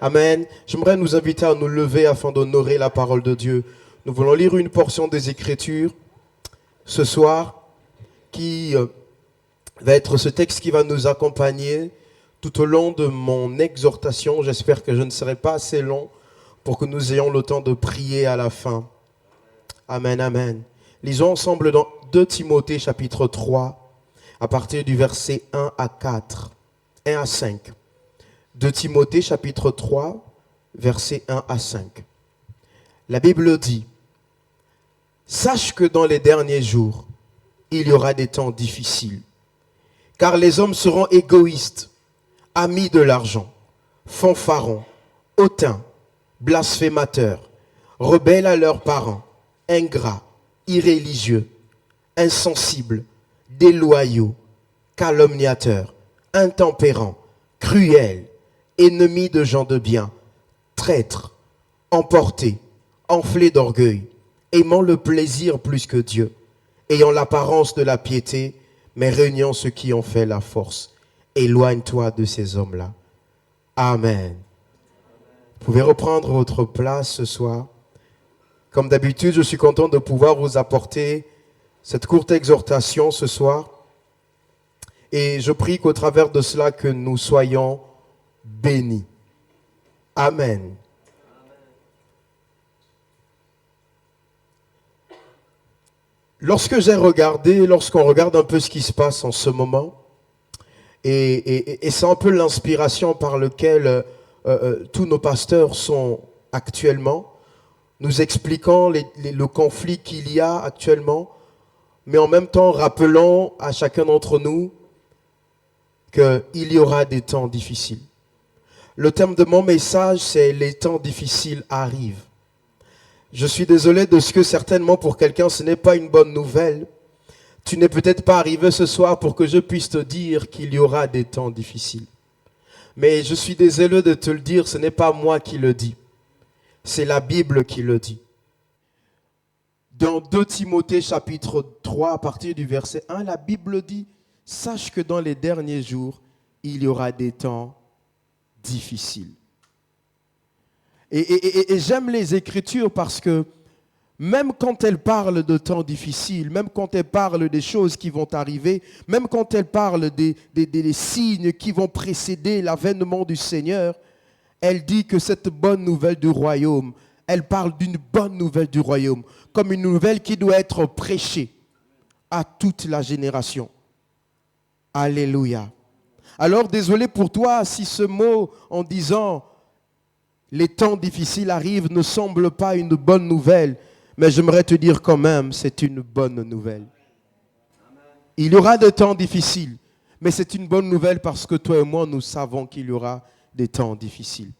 Amen. J'aimerais nous inviter à nous lever afin d'honorer la parole de Dieu. Nous voulons lire une portion des Écritures ce soir qui va être ce texte qui va nous accompagner tout au long de mon exhortation. J'espère que je ne serai pas assez long pour que nous ayons le temps de prier à la fin. Amen, amen. Lisons ensemble dans 2 Timothée chapitre 3, à partir du verset 1 à 4, 1 à 5. 2 Timothée chapitre 3, verset 1 à 5. La Bible dit: sache que dans les derniers jours, il y aura des temps difficiles, car les hommes seront égoïstes, amis de l'argent, fanfarons, hautains, blasphémateurs, rebelles à leurs parents, ingrats, irréligieux, insensibles, déloyaux, calomniateurs, intempérants, cruels, ennemis de gens de bien, traîtres, emportés, enflés d'orgueil, aimant le plaisir plus que Dieu, ayant l'apparence de la piété, mais régnant ceux qui ont fait la force. Éloigne-toi de ces hommes-là. Amen. Vous pouvez reprendre votre place ce soir. Comme d'habitude, je suis content de pouvoir vous apporter cette courte exhortation ce soir. Et je prie qu'au travers de cela, que nous soyons bénis. Amen. Lorsqu'on regarde un peu ce qui se passe en ce moment, et c'est un peu l'inspiration par laquelle tous nos pasteurs sont actuellement, nous expliquant le conflit qu'il y a actuellement, mais en même temps rappelons à chacun d'entre nous qu'il y aura des temps difficiles. Le thème de mon message, c'est « Les temps difficiles arrivent ». Je suis désolé de ce que certainement pour quelqu'un ce n'est pas une bonne nouvelle. Tu n'es peut-être pas arrivé ce soir pour que je puisse te dire qu'il y aura des temps difficiles. Mais je suis désolé de te le dire, ce n'est pas moi qui le dis. C'est la Bible qui le dit. Dans 2 Timothée chapitre 3, à partir du verset 1, la Bible dit « Sache que dans les derniers jours, il y aura des temps difficiles. » Et j'aime les Écritures parce que même quand elle parle de temps difficiles, même quand elle parle des choses qui vont arriver, même quand elle parle des signes qui vont précéder l'avènement du Seigneur, elle dit que cette bonne nouvelle du royaume, elle parle d'une bonne nouvelle du royaume, comme une nouvelle qui doit être prêchée à toute la génération. Alléluia. Alors, désolé pour toi si ce mot en disant « les temps difficiles arrivent » ne semble pas une bonne nouvelle, mais j'aimerais te dire quand même, c'est une bonne nouvelle. Il y aura des temps difficiles, mais c'est une bonne nouvelle parce que toi et moi, nous savons qu'il y aura des temps difficiles.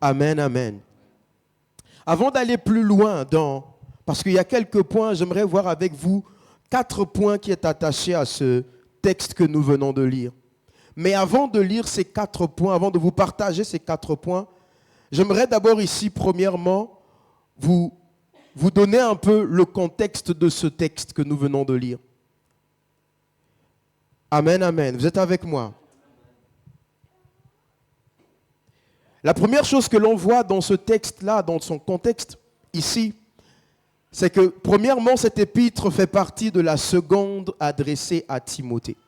Amen, amen. Avant d'aller plus loin parce qu'il y a quelques points, j'aimerais voir avec vous 4 points qui sont attachés à ce texte que nous venons de lire. Mais avant de lire ces 4 points, avant de vous partager ces 4 points, j'aimerais d'abord ici, premièrement, vous donner un peu le contexte de ce texte que nous venons de lire. Amen, amen. Vous êtes avec moi? La première chose que l'on voit dans ce texte-là, dans son contexte, ici, c'est que, premièrement, cet épître fait partie de la seconde adressée à Timothée.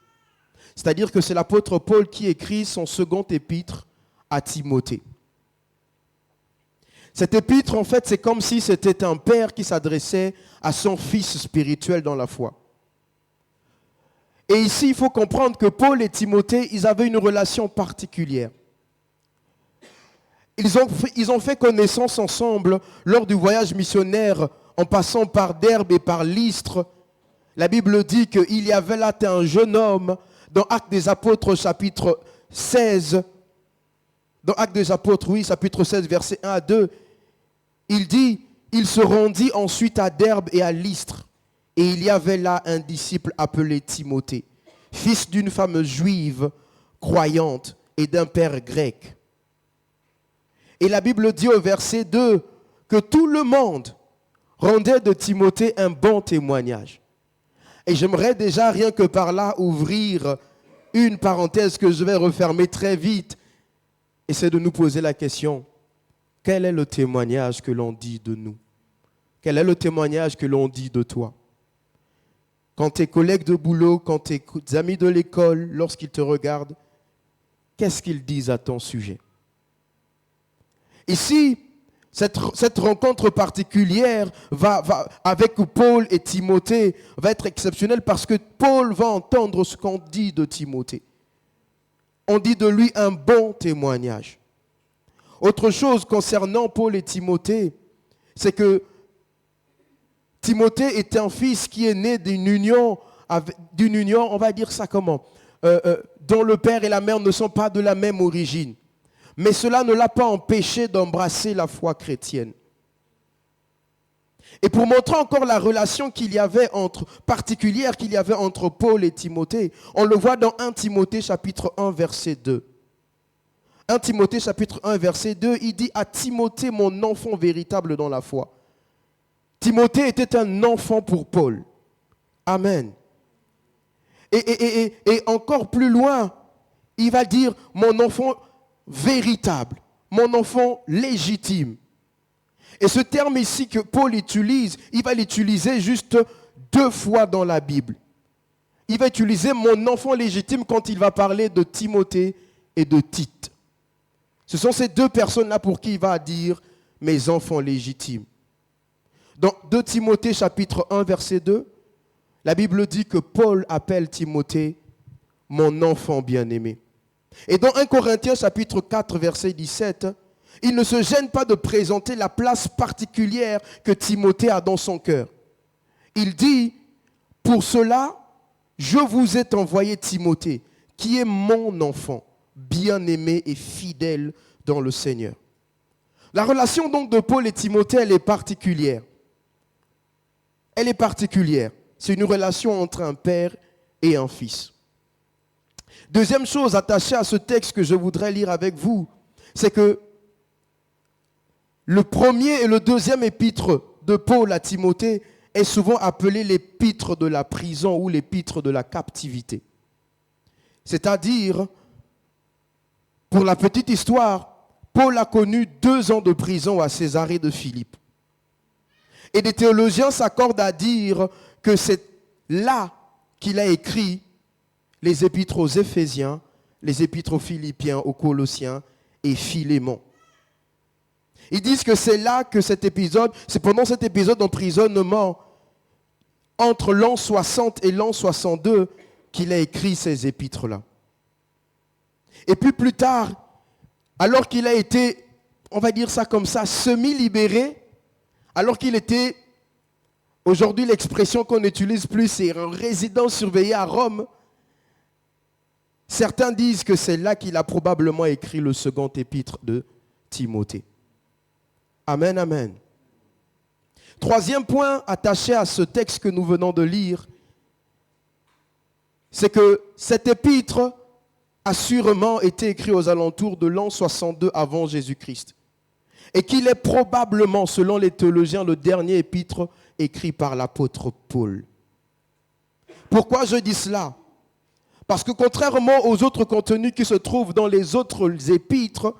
C'est-à-dire que c'est l'apôtre Paul qui écrit son second épître à Timothée. Cet épître, en fait, c'est comme si c'était un père qui s'adressait à son fils spirituel dans la foi. Et ici, il faut comprendre que Paul et Timothée, ils avaient une relation particulière. Ils ont fait connaissance ensemble lors du voyage missionnaire en passant par Derbe et par Lystre. La Bible dit qu'il y avait là un jeune homme dans Actes des Apôtres chapitre 16. Dans Actes des Apôtres, oui, chapitre 16, versets 1 à 2. Il dit, il se rendit ensuite à Derbe et à Lystre. Et il y avait là un disciple appelé Timothée, fils d'une femme juive, croyante et d'un père grec. Et la Bible dit au verset 2 que tout le monde rendait de Timothée un bon témoignage. Et j'aimerais déjà rien que par là ouvrir une parenthèse que je vais refermer très vite. Et c'est de nous poser la question, quel est le témoignage que l'on dit de nous? Quel est le témoignage que l'on dit de toi? Quand tes collègues de boulot, quand tes amis de l'école, lorsqu'ils te regardent, qu'est-ce qu'ils disent à ton sujet? Ici, cette rencontre particulière avec Paul et Timothée va être exceptionnelle parce que Paul va entendre ce qu'on dit de Timothée. On dit de lui un bon témoignage. Autre chose concernant Paul et Timothée, c'est que Timothée est un fils qui est né d'une union, on va dire ça comment, dont le père et la mère ne sont pas de la même origine. Mais cela ne l'a pas empêché d'embrasser la foi chrétienne. Et pour montrer encore la relation particulière qu'il y avait entre Paul et Timothée, on le voit dans 1 Timothée chapitre 1 verset 2. 1 Timothée chapitre 1 verset 2, il dit à Timothée, mon enfant véritable dans la foi. Timothée était un enfant pour Paul. Amen. Et encore plus loin, il va dire mon enfant véritable, mon enfant légitime. Et ce terme ici que Paul utilise, il va l'utiliser juste 2 fois dans la Bible. Il va utiliser mon enfant légitime quand il va parler de Timothée et de Tite. Ce sont ces 2 personnes-là pour qui il va dire mes enfants légitimes. Dans 2 Timothée chapitre 1 verset 2, la Bible dit que Paul appelle Timothée mon enfant bien-aimé. Et dans 1 Corinthiens chapitre 4 verset 17, il ne se gêne pas de présenter la place particulière que Timothée a dans son cœur. Il dit, pour cela, je vous ai envoyé Timothée, qui est mon enfant, bien-aimé et fidèle dans le Seigneur. La relation donc de Paul et Timothée, elle est particulière. Elle est particulière. C'est une relation entre un père et un fils. Deuxième chose attachée à ce texte que je voudrais lire avec vous, c'est que le premier et le deuxième épître de Paul à Timothée est souvent appelé l'épître de la prison ou l'épître de la captivité. C'est-à-dire, pour la petite histoire, Paul a connu 2 ans de prison à Césarée de Philippe. Et des théologiens s'accordent à dire que c'est là qu'il a écrit les épîtres aux Éphésiens, les épîtres aux Philippiens, aux Colossiens et Philémon. Ils disent que c'est là que c'est pendant cet épisode d'emprisonnement, entre l'an 60 et l'an 62, qu'il a écrit ces épîtres-là. Et puis plus tard, alors qu'il a été, on va dire ça comme ça, semi-libéré, alors qu'il était, aujourd'hui l'expression qu'on n'utilise plus, c'est un résident surveillé à Rome, certains disent que c'est là qu'il a probablement écrit le second épître de Timothée. Amen, amen. Troisième point attaché à ce texte que nous venons de lire, c'est que cet épître a sûrement été écrit aux alentours de l'an 62 avant Jésus-Christ. Et qu'il est probablement, selon les théologiens, le dernier épître écrit par l'apôtre Paul. Pourquoi je dis cela? Parce que contrairement aux autres contenus qui se trouvent dans les autres épîtres,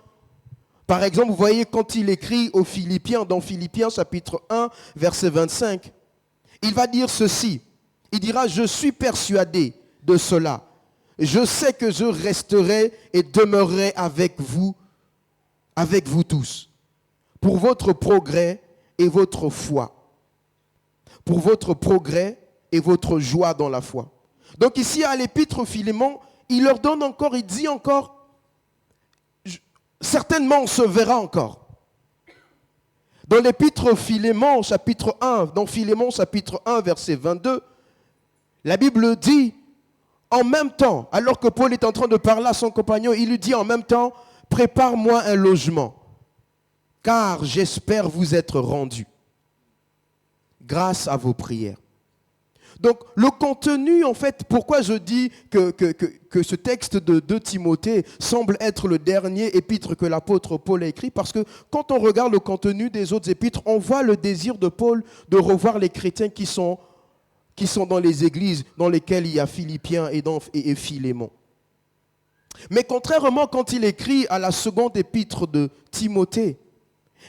par exemple, vous voyez quand il écrit aux Philippiens, dans Philippiens chapitre 1, verset 25, il va dire ceci. Il dira, je suis persuadé de cela. Je sais que je resterai et demeurerai avec vous tous, pour votre progrès et votre foi. Pour votre progrès et votre joie dans la foi. Donc ici, à l'épître aux Philémon, il leur donne encore, il dit encore, certainement on se verra encore. Dans l'épître aux Philémon, chapitre 1, dans Philémon, chapitre 1, verset 22, la Bible dit, en même temps, alors que Paul est en train de parler à son compagnon, il lui dit en même temps, prépare-moi un logement, car j'espère vous être rendu, grâce à vos prières. Donc, le contenu, en fait, pourquoi je dis que ce texte de 2 Timothée semble être le dernier épître que l'apôtre Paul a écrit, parce que quand on regarde le contenu des autres épîtres, on voit le désir de Paul de revoir les chrétiens qui sont dans les églises dans lesquelles il y a Philippiens et Philémon. Mais contrairement quand il écrit à la seconde épître de Timothée,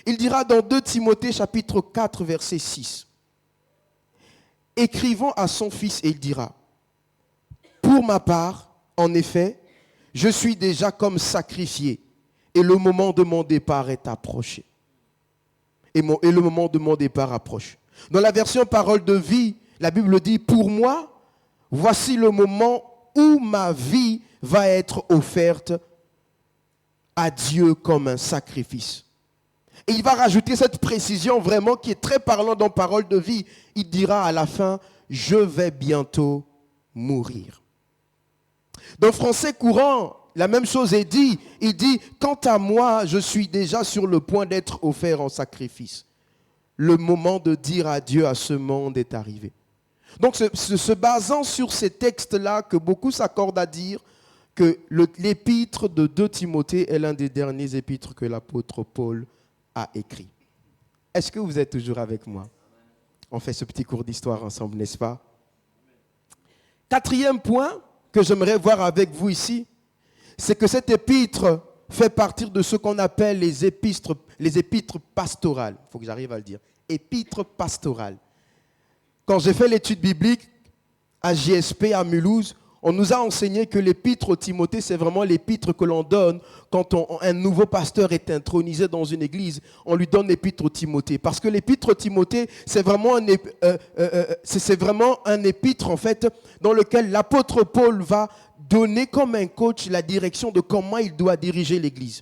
il dira dans 2 Timothée chapitre 4 verset 6, écrivant à son fils, et il dira, pour ma part, en effet, je suis déjà comme sacrifié, et le moment de mon départ est approché. Et le moment de mon départ approche. Dans la version Parole de vie, la Bible dit, pour moi, voici le moment où ma vie va être offerte à Dieu comme un sacrifice. Et il va rajouter cette précision vraiment qui est très parlant dans Parole de vie. Il dira à la fin, je vais bientôt mourir. Dans français courant, la même chose est dit. Il dit, quant à moi, je suis déjà sur le point d'être offert en sacrifice. Le moment de dire adieu à ce monde est arrivé. Donc, se basant sur ces textes-là, que beaucoup s'accordent à dire que l'épître de 2 Timothée est l'un des derniers épîtres que l'apôtre Paul a écrit. Est-ce que vous êtes toujours avec moi? On fait ce petit cours d'histoire ensemble, n'est-ce pas? Quatrième point que j'aimerais voir avec vous ici, c'est que cet épître fait partie de ce qu'on appelle les épîtres pastorales. Il faut que j'arrive à le dire. Épîtres pastorales. Quand j'ai fait l'étude biblique à JSP à Mulhouse, on nous a enseigné que l'épître au Timothée, c'est vraiment l'épître que l'on donne quand un nouveau pasteur est intronisé dans une église. On lui donne l'épître au Timothée. Parce que l'épître au Timothée, c'est vraiment un épître en fait, dans lequel l'apôtre Paul va donner comme un coach la direction de comment il doit diriger l'église.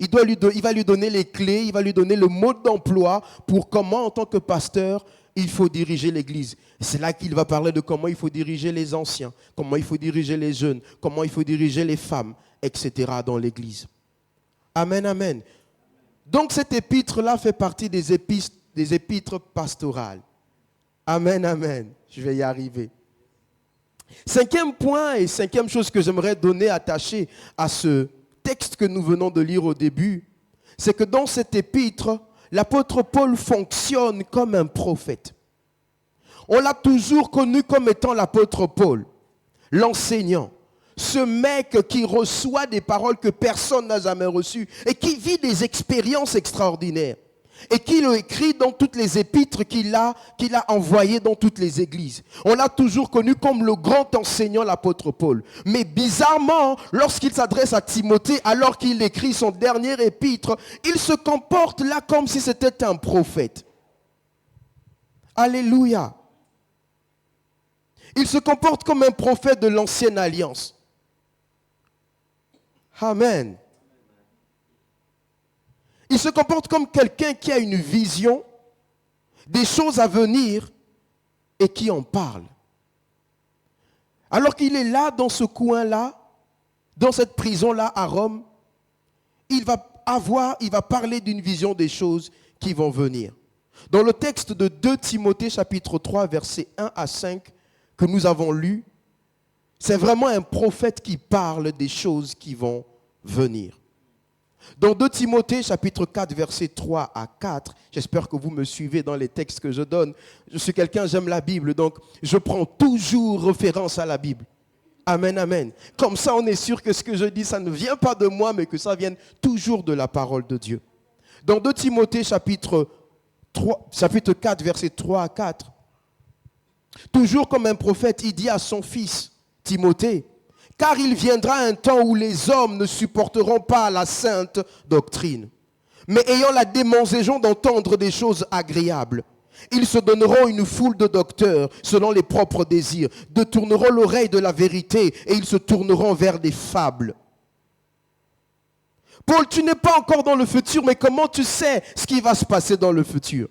Il va lui donner les clés, il va lui donner le mode d'emploi pour comment, en tant que pasteur, il faut diriger l'église. C'est là qu'il va parler de comment il faut diriger les anciens, comment il faut diriger les jeunes, comment il faut diriger les femmes, etc. dans l'église. Amen, amen. Donc cet épître-là fait partie des épîtres pastorales. Amen, amen. Je vais y arriver. Cinquième point et cinquième chose que j'aimerais donner attaché à ce texte que nous venons de lire au début, c'est que dans cet épître, l'apôtre Paul fonctionne comme un prophète. On l'a toujours connu comme étant l'apôtre Paul, l'enseignant, ce mec qui reçoit des paroles que personne n'a jamais reçues et qui vit des expériences extraordinaires. et qu'il a écrit dans toutes les épîtres qu'il a envoyées dans toutes les églises. On l'a toujours connu comme le grand enseignant, l'apôtre Paul. Mais bizarrement, lorsqu'il s'adresse à Timothée, alors qu'il écrit son dernier épître, il se comporte là comme si c'était un prophète. Alléluia. Il se comporte comme un prophète de l'ancienne alliance. Amen. Il se comporte comme quelqu'un qui a une vision des choses à venir et qui en parle. Alors qu'il est là, dans ce coin-là, dans cette prison-là à Rome, il va parler d'une vision des choses qui vont venir. Dans le texte de 2 Timothée chapitre 3, versets 1 à 5 que nous avons lu, c'est vraiment un prophète qui parle des choses qui vont venir. Dans 2 Timothée chapitre 4 versets 3 à 4, j'espère que vous me suivez dans les textes que je donne. Je suis quelqu'un, j'aime la Bible, donc je prends toujours référence à la Bible. Amen, amen. Comme ça, on est sûr que ce que je dis, ça ne vient pas de moi, mais que ça vienne toujours de la parole de Dieu. Dans 2 Timothée chapitre 4 versets 3 à 4, toujours comme un prophète, il dit à son fils Timothée, car il viendra un temps où les hommes ne supporteront pas la sainte doctrine, mais ayant la démangeaison d'entendre des choses agréables. Ils se donneront une foule de docteurs selon les propres désirs, détourneront l'oreille de la vérité et ils se tourneront vers des fables. Paul, tu n'es pas encore dans le futur, mais comment tu sais ce qui va se passer dans le futur?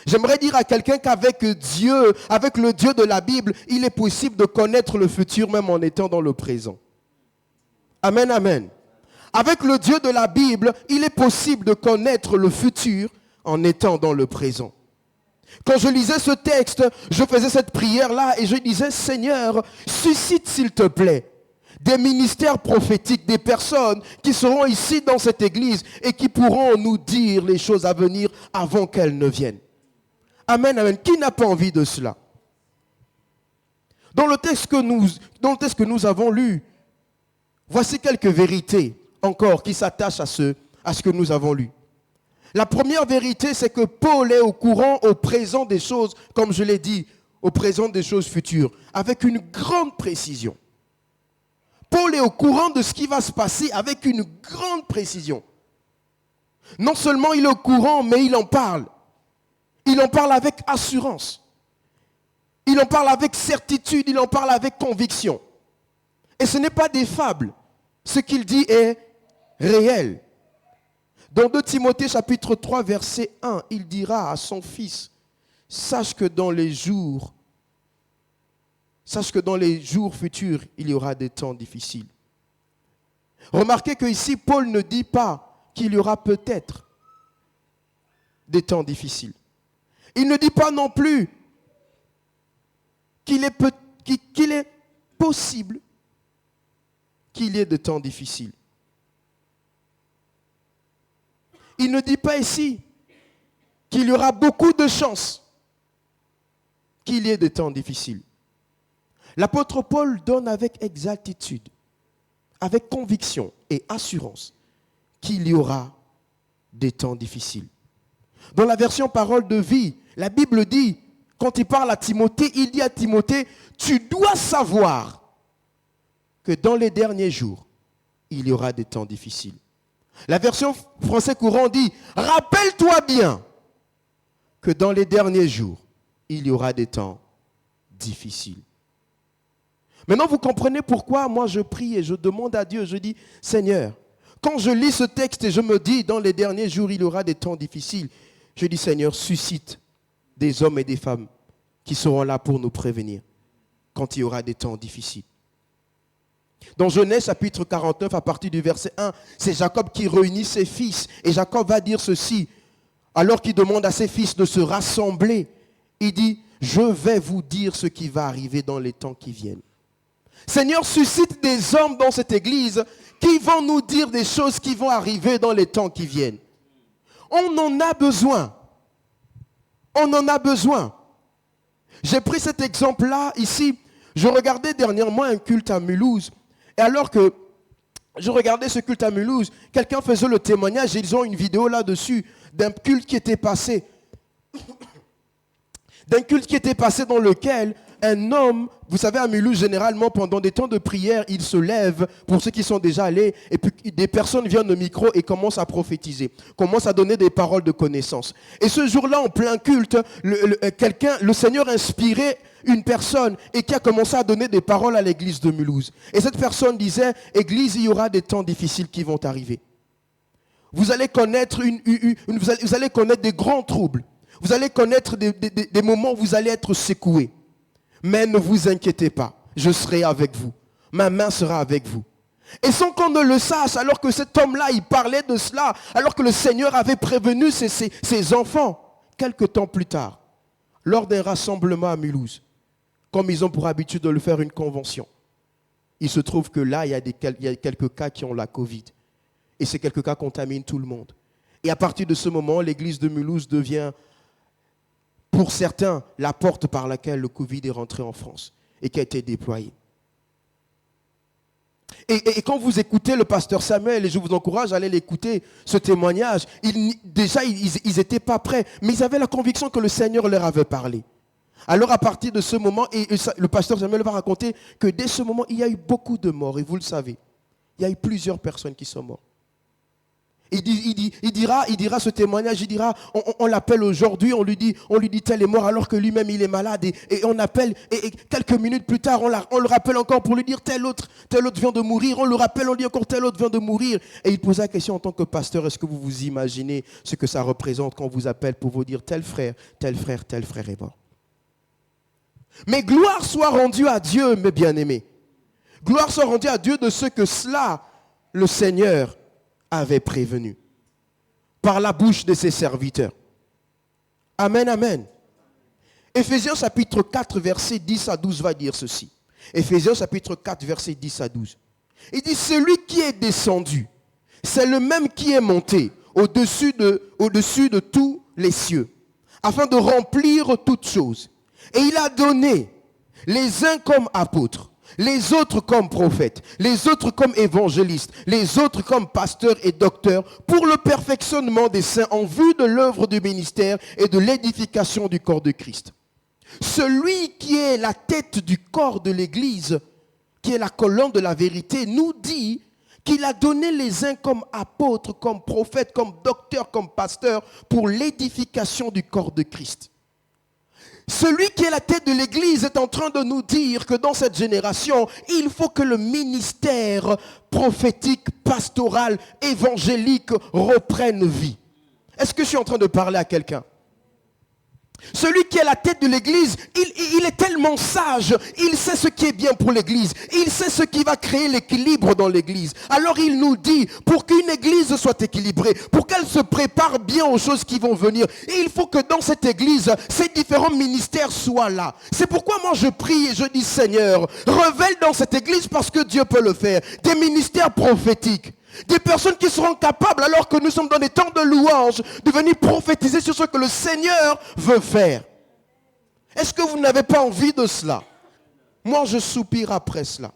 J'aimerais dire à quelqu'un qu'avec Dieu, avec le Dieu de la Bible, il est possible de connaître le futur même en étant dans le présent. Amen, amen. Avec le Dieu de la Bible, il est possible de connaître le futur en étant dans le présent. Quand je lisais ce texte, je faisais cette prière-là et je disais, Seigneur, suscite s'il te plaît des ministères prophétiques, des personnes qui seront ici dans cette église et qui pourront nous dire les choses à venir avant qu'elles ne viennent. Amen, amen. Qui n'a pas envie de cela? Dans le texte que nous avons lu, voici quelques vérités encore qui s'attachent à ce que nous avons lu. La première vérité, c'est que Paul est au courant au présent des choses, comme je l'ai dit, au présent des choses futures, avec une grande précision. Paul est au courant de ce qui va se passer avec une grande précision. Non seulement il est au courant, mais il en parle. Il en parle avec assurance. Il en parle avec certitude, il en parle avec conviction. Et ce n'est pas des fables. Ce qu'il dit est réel. Dans 2 Timothée chapitre 3 verset 1, il dira à son fils, sache que dans les jours futurs, il y aura des temps difficiles. Remarquez qu'ici, Paul ne dit pas qu'il y aura peut-être des temps difficiles. Il ne dit pas non plus qu'il est possible qu'il y ait des temps difficiles. Il ne dit pas ici qu'il y aura beaucoup de chances qu'il y ait des temps difficiles. L'apôtre Paul donne avec exactitude, avec conviction et assurance qu'il y aura des temps difficiles. Dans la version parole de vie, la Bible dit, quand il parle à Timothée, il dit à Timothée, tu dois savoir que dans les derniers jours, il y aura des temps difficiles. La version français courant dit, rappelle-toi bien que dans les derniers jours, il y aura des temps difficiles. Maintenant, vous comprenez pourquoi moi je prie et je demande à Dieu, je dis, Seigneur, quand je lis ce texte et je me dis, dans les derniers jours, il y aura des temps difficiles, je dis, Seigneur, suscite des hommes et des femmes qui seront là pour nous prévenir quand il y aura des temps difficiles. Dans Genèse chapitre 49, à partir du verset 1, c'est Jacob qui réunit ses fils. Et Jacob va dire ceci, alors qu'il demande à ses fils de se rassembler. Il dit, je vais vous dire ce qui va arriver dans les temps qui viennent. Seigneur, suscite des hommes dans cette église qui vont nous dire des choses qui vont arriver dans les temps qui viennent. On en a besoin. On en a besoin. J'ai pris cet exemple-là ici. Je regardais dernièrement un culte à Mulhouse. Et alors que je regardais ce culte à Mulhouse, quelqu'un faisait le témoignage et ils ont une vidéo là-dessus d'un culte qui était passé, dans lequel un homme, vous savez, à Mulhouse, généralement, pendant des temps de prière, il se lève, pour ceux qui sont déjà allés, et puis des personnes viennent au micro et commencent à prophétiser, commencent à donner des paroles de connaissance. Et ce jour-là, en plein culte, le Seigneur inspirait une personne et qui a commencé à donner des paroles à l'église de Mulhouse. Et cette personne disait, Église, il y aura des temps difficiles qui vont arriver. Vous allez connaître, vous allez connaître des grands troubles. Vous allez connaître des moments où vous allez être secoués. Mais ne vous inquiétez pas, je serai avec vous. Ma main sera avec vous. Et sans qu'on ne le sache, alors que cet homme-là, il parlait de cela, alors que le Seigneur avait prévenu ses enfants, quelque temps plus tard, lors d'un rassemblement à Mulhouse, comme ils ont pour habitude de le faire, une convention, il se trouve que là, il y a quelques cas qui ont la Covid. Et ces quelques cas contaminent tout le monde. Et à partir de ce moment, l'église de Mulhouse devient, pour certains, la porte par laquelle le Covid est rentré en France et qui a été déployé. Et quand vous écoutez le pasteur Samuel, et je vous encourage à aller l'écouter, ce témoignage, déjà, ils n'étaient pas prêts, mais ils avaient la conviction que le Seigneur leur avait parlé. Alors à partir de ce moment, le pasteur Samuel va raconter que dès ce moment, il y a eu beaucoup de morts, et vous le savez, il y a eu plusieurs personnes qui sont mortes. Il dira ce témoignage, il dira, on l'appelle aujourd'hui, on lui dit tel est mort alors que lui-même il est malade et on appelle et quelques minutes plus tard on le rappelle encore pour lui dire tel autre vient de mourir, on le rappelle, on dit encore tel autre vient de mourir. Et il pose la question en tant que pasteur, est-ce que vous vous imaginez ce que ça représente quand on vous appelle pour vous dire tel frère est mort. Mais gloire soit rendue à Dieu, mes bien-aimés. Gloire soit rendue à Dieu de ce que cela, le Seigneur avait prévenu par la bouche de ses serviteurs. Amen, amen. Éphésiens chapitre 4, verset 10 à 12 va dire ceci. Éphésiens chapitre 4, verset 10 à 12. Il dit, celui qui est descendu, c'est le même qui est monté au-dessus de tous les cieux, afin de remplir toutes choses. Et il a donné les uns comme apôtres, les autres comme prophètes, les autres comme évangélistes, les autres comme pasteurs et docteurs, pour le perfectionnement des saints en vue de l'œuvre du ministère et de l'édification du corps de Christ. Celui qui est la tête du corps de l'Église, qui est la colonne de la vérité, nous dit qu'il a donné les uns comme apôtres, comme prophètes, comme docteurs, comme pasteurs, pour l'édification du corps de Christ. Celui qui est la tête de l'Église est en train de nous dire que dans cette génération, il faut que le ministère prophétique, pastoral, évangélique reprenne vie. Est-ce que je suis en train de parler à quelqu'un ? Celui qui est la tête de l'Église, il est tellement sage, il sait ce qui est bien pour l'Église, il sait ce qui va créer l'équilibre dans l'Église. Alors il nous dit, pour qu'une Église soit équilibrée, pour qu'elle se prépare bien aux choses qui vont venir, il faut que dans cette Église, ces différents ministères soient là. C'est pourquoi moi je prie et je dis, Seigneur, révèle dans cette Église parce que Dieu peut le faire, des ministères prophétiques. Des personnes qui seront capables, alors que nous sommes dans des temps de louange, de venir prophétiser sur ce que le Seigneur veut faire. Est-ce que vous n'avez pas envie de cela? Moi, je soupire après cela.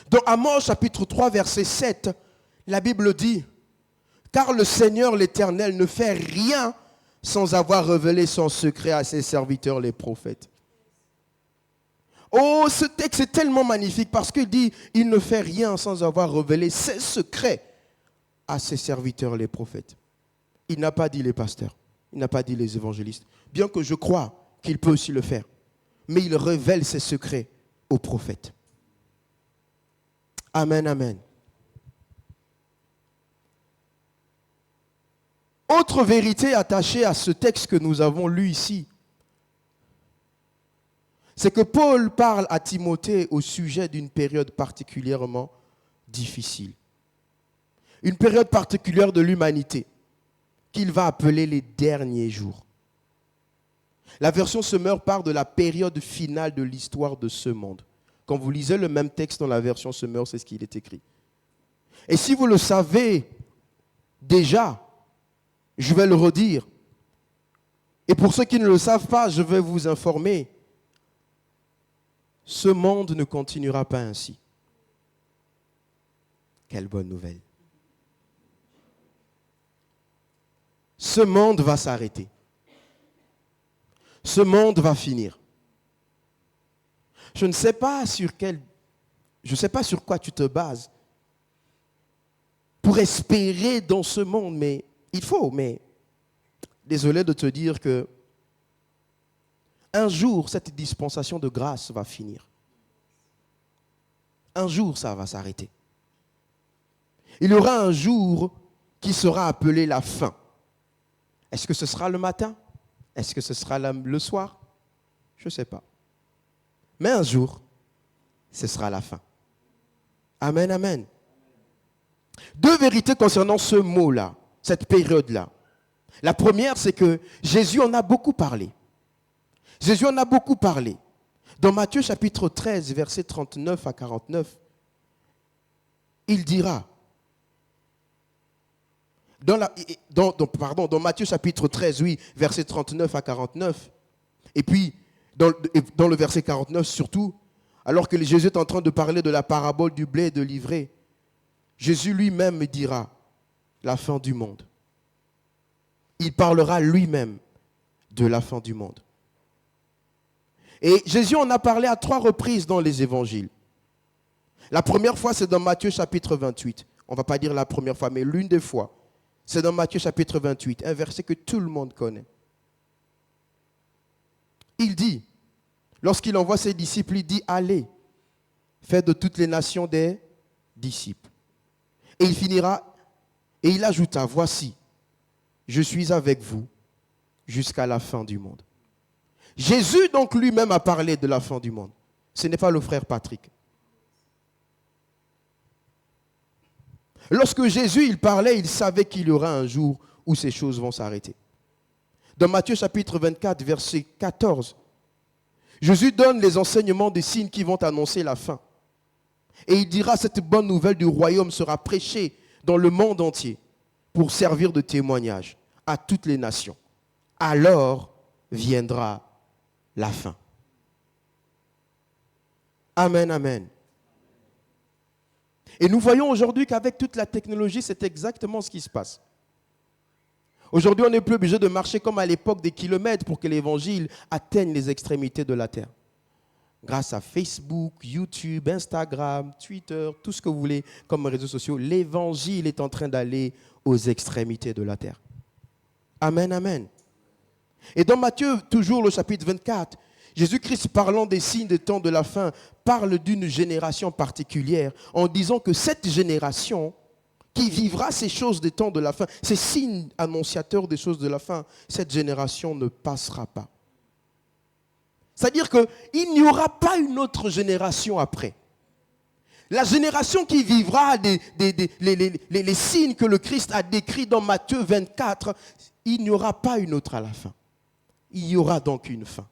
Dans Amos chapitre 3, verset 7, la Bible dit, « Car le Seigneur l'Éternel ne fait rien sans avoir révélé son secret à ses serviteurs les prophètes. » Oh, ce texte est tellement magnifique parce qu'il dit, il ne fait rien sans avoir révélé ses secrets à ses serviteurs, les prophètes. Il n'a pas dit les pasteurs, il n'a pas dit les évangélistes, bien que je crois qu'il peut aussi le faire. Mais il révèle ses secrets aux prophètes. Amen, amen. Autre vérité attachée à ce texte que nous avons lu ici, c'est que Paul parle à Timothée au sujet d'une période particulièrement difficile. Une période particulière de l'humanité qu'il va appeler les derniers jours. La version Semeur parle de la période finale de l'histoire de ce monde. Quand vous lisez le même texte dans la version Semeur, c'est ce qu'il est écrit. Et si vous le savez déjà, je vais le redire. Et pour ceux qui ne le savent pas, je vais vous informer. Ce monde ne continuera pas ainsi. Quelle bonne nouvelle. ce monde va s'arrêter. Ce monde va finir. Je ne sais pas sur quoi tu te bases pour espérer dans ce monde, mais désolé de te dire que un jour, cette dispensation de grâce va finir. Un jour, ça va s'arrêter. Il y aura un jour qui sera appelé la fin. Est-ce que ce sera le matin? Est-ce que ce sera le soir? Je ne sais pas. Mais un jour, ce sera la fin. Amen, amen. Deux vérités concernant ce mot-là, cette période-là. La première, c'est que Jésus en a beaucoup parlé. Jésus en a beaucoup parlé. Dans Matthieu chapitre 13, versets 39 à 49, il dira, dans Matthieu chapitre 13, oui, versets 39 à 49, et puis dans le verset 49 surtout, alors que Jésus est en train de parler de la parabole du blé et de l'ivraie, Jésus lui-même dira la fin du monde. Il parlera lui-même de la fin du monde. Et Jésus en a parlé à 3 reprises dans les évangiles. La première fois, c'est dans Matthieu chapitre 28. On ne va pas dire la première fois, mais l'une des fois. C'est dans Matthieu chapitre 28, un verset que tout le monde connaît. Il dit, lorsqu'il envoie ses disciples, il dit, allez, faites de toutes les nations des disciples. Et il finira, et il ajouta, voici, je suis avec vous jusqu'à la fin du monde. Jésus donc lui-même a parlé de la fin du monde. Ce n'est pas le frère Patrick. Lorsque Jésus il parlait, il savait qu'il y aura un jour où ces choses vont s'arrêter. Dans Matthieu chapitre 24, verset 14, Jésus donne les enseignements des signes qui vont annoncer la fin. Et il dira, cette bonne nouvelle du royaume sera prêchée dans le monde entier pour servir de témoignage à toutes les nations. Alors viendra la fin. Amen, amen. Et nous voyons aujourd'hui qu'avec toute la technologie, c'est exactement ce qui se passe. Aujourd'hui, on n'est plus obligé de marcher comme à l'époque des kilomètres pour que l'évangile atteigne les extrémités de la terre. Grâce à Facebook, YouTube, Instagram, Twitter, tout ce que vous voulez comme réseaux sociaux, l'évangile est en train d'aller aux extrémités de la terre. Amen, amen. Et dans Matthieu, toujours le chapitre 24, Jésus-Christ, parlant des signes des temps de la fin, parle d'une génération particulière en disant que cette génération qui vivra ces choses des temps de la fin, ces signes annonciateurs des choses de la fin, cette génération ne passera pas. C'est-à-dire qu'il n'y aura pas une autre génération après. La génération qui vivra les signes que le Christ a décrits dans Matthieu 24, il n'y aura pas une autre à la fin. Il y aura donc une fin.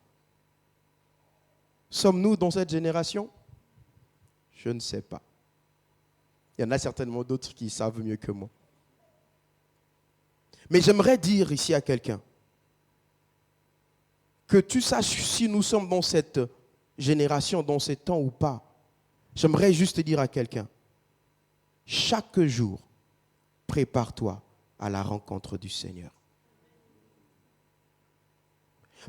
Sommes-nous dans cette génération? Je ne sais pas. Il y en a certainement d'autres qui savent mieux que moi. Mais j'aimerais dire ici à quelqu'un que tu saches si nous sommes dans cette génération, dans ces temps ou pas. J'aimerais juste dire à quelqu'un, chaque jour, prépare-toi à la rencontre du Seigneur.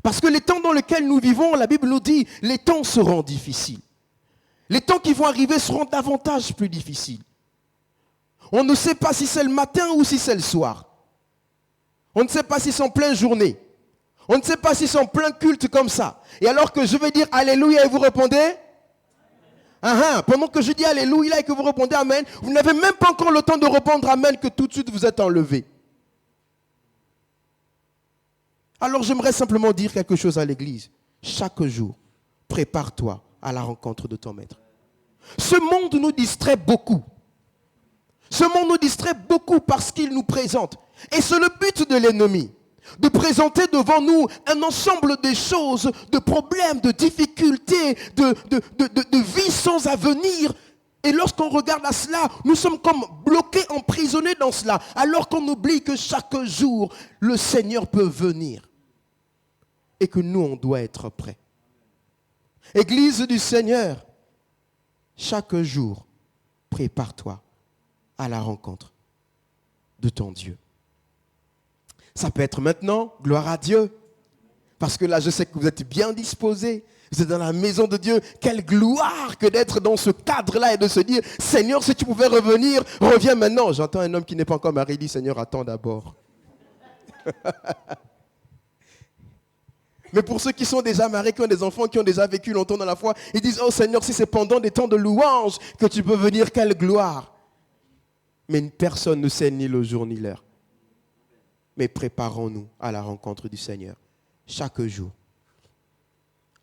Parce que les temps dans lesquels nous vivons, la Bible nous dit, les temps seront difficiles. Les temps qui vont arriver seront davantage plus difficiles. On ne sait pas si c'est le matin ou si c'est le soir. On ne sait pas si c'est en pleine journée. On ne sait pas si c'est en plein culte comme ça. Et alors que je vais dire Alléluia et vous répondez pendant que je dis Alléluia et que vous répondez Amen, vous n'avez même pas encore le temps de répondre Amen que tout de suite vous êtes enlevé. Alors j'aimerais simplement dire quelque chose à l'église. Chaque jour, prépare-toi à la rencontre de ton maître. Ce monde nous distrait beaucoup. Ce monde nous distrait beaucoup parce qu'il nous présente. Et c'est le but de l'ennemi. De présenter devant nous un ensemble de choses, de problèmes, de difficultés, de vie sans avenir. Et lorsqu'on regarde à cela, nous sommes comme bloqués, emprisonnés dans cela. Alors qu'on oublie que chaque jour, le Seigneur peut venir. Et que nous, on doit être prêts. Église du Seigneur, chaque jour, prépare-toi à la rencontre de ton Dieu. Ça peut être maintenant, gloire à Dieu. Parce que là, je sais que vous êtes bien disposés. Vous êtes dans la maison de Dieu. Quelle gloire que d'être dans ce cadre-là et de se dire, Seigneur, si tu pouvais revenir, reviens maintenant. J'entends un homme qui n'est pas encore marié, dit, Seigneur, attends d'abord. Mais pour ceux qui sont déjà mariés, qui ont des enfants, qui ont déjà vécu longtemps dans la foi, ils disent, oh Seigneur, si c'est pendant des temps de louange que tu peux venir, quelle gloire. Mais personne ne sait ni le jour ni l'heure. Mais préparons-nous à la rencontre du Seigneur chaque jour.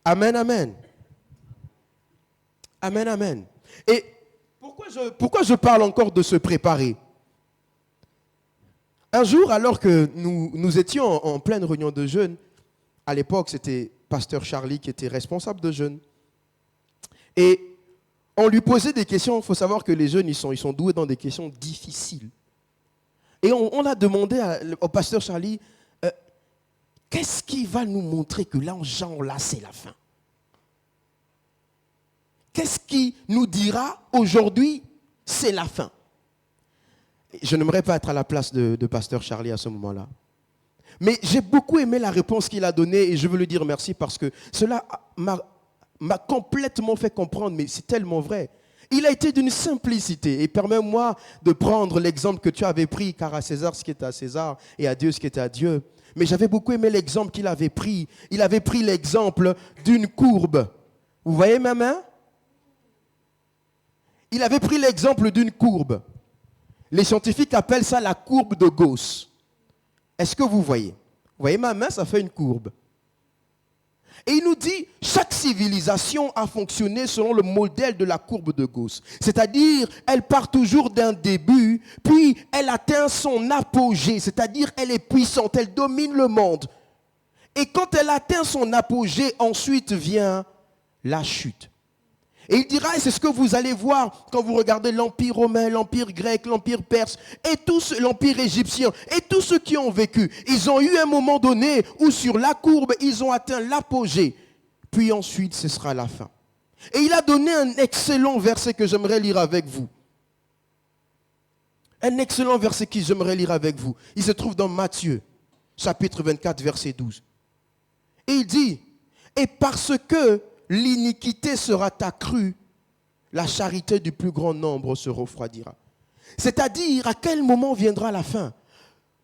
Amen, amen. Amen, amen. Et pourquoi je parle encore de se préparer? Un jour, alors que nous étions en pleine réunion de jeûne, à l'époque, c'était Pasteur Charlie qui était responsable de jeûne. Et on lui posait des questions. Il faut savoir que les jeunes, ils sont doués dans des questions difficiles. Et on a demandé au Pasteur Charlie, qu'est-ce qui va nous montrer que là, c'est la fin? Qu'est-ce qui nous dira aujourd'hui, c'est la fin? Je n'aimerais pas être à la place de Pasteur Charlie à ce moment-là. Mais j'ai beaucoup aimé la réponse qu'il a donnée et je veux lui dire merci parce que cela m'a complètement fait comprendre, mais c'est tellement vrai. Il a été d'une simplicité et permets-moi de prendre l'exemple que tu avais pris, car à César ce qui est à César et à Dieu ce qui est à Dieu. Mais j'avais beaucoup aimé l'exemple qu'il avait pris. Il avait pris l'exemple d'une courbe. Vous voyez ma main? Il avait pris l'exemple d'une courbe. Les scientifiques appellent ça la courbe de Gauss. Est-ce que vous voyez? Vous voyez ma main, ça fait une courbe. Et il nous dit, chaque civilisation a fonctionné selon le modèle de la courbe de Gauss. C'est-à-dire, elle part toujours d'un début, puis elle atteint son apogée. C'est-à-dire, elle est puissante, elle domine le monde. Et quand elle atteint son apogée, ensuite vient la chute. Et il dira, et c'est ce que vous allez voir quand vous regardez l'Empire romain, l'Empire grec, l'Empire perse, et tous l'Empire égyptien, et tous ceux qui ont vécu, ils ont eu un moment donné où sur la courbe, ils ont atteint l'apogée. Puis ensuite, ce sera la fin. Et il a donné un excellent verset que j'aimerais lire avec vous. Un excellent verset que j'aimerais lire avec vous. Il se trouve dans Matthieu, chapitre 24, verset 12. Et il dit, et parce que l'iniquité sera accrue, la charité du plus grand nombre se refroidira. C'est-à-dire, à quel moment viendra la fin?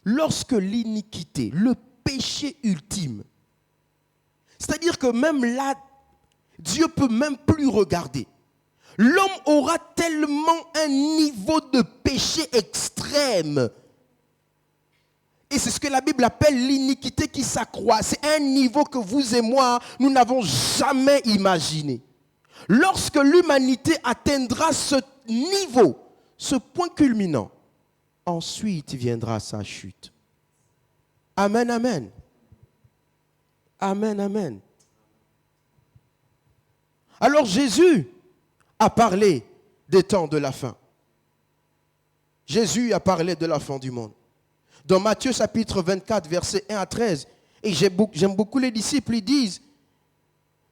Lorsque l'iniquité, le péché ultime, c'est-à-dire que même là, Dieu peut même plus regarder. L'homme aura tellement un niveau de péché extrême. Et c'est ce que la Bible appelle l'iniquité qui s'accroît. C'est un niveau que vous et moi, nous n'avons jamais imaginé. Lorsque l'humanité atteindra ce niveau, ce point culminant, ensuite viendra sa chute. Amen, amen. Amen, amen. Alors Jésus a parlé des temps de la fin. Jésus a parlé de la fin du monde. Dans Matthieu chapitre 24, versets 1 à 13, et j'aime beaucoup les disciples, ils disent,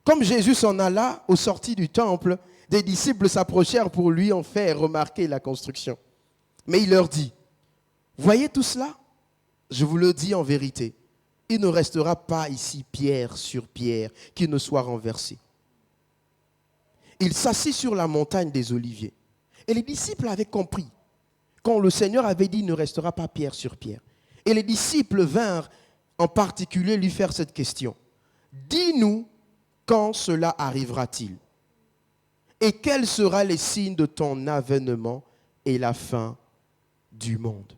comme Jésus s'en alla aux sorties du temple, des disciples s'approchèrent pour lui en faire remarquer la construction. Mais il leur dit, voyez tout cela? Je vous le dis en vérité, il ne restera pas ici pierre sur pierre qui ne soit renversée. Il s'assit sur la montagne des Oliviers. Et les disciples avaient compris. Quand le Seigneur avait dit, il ne restera pas pierre sur pierre. Et les disciples vinrent en particulier lui faire cette question. Dis-nous, quand cela arrivera-t-il? Et quels seront les signes de ton avènement et la fin du monde?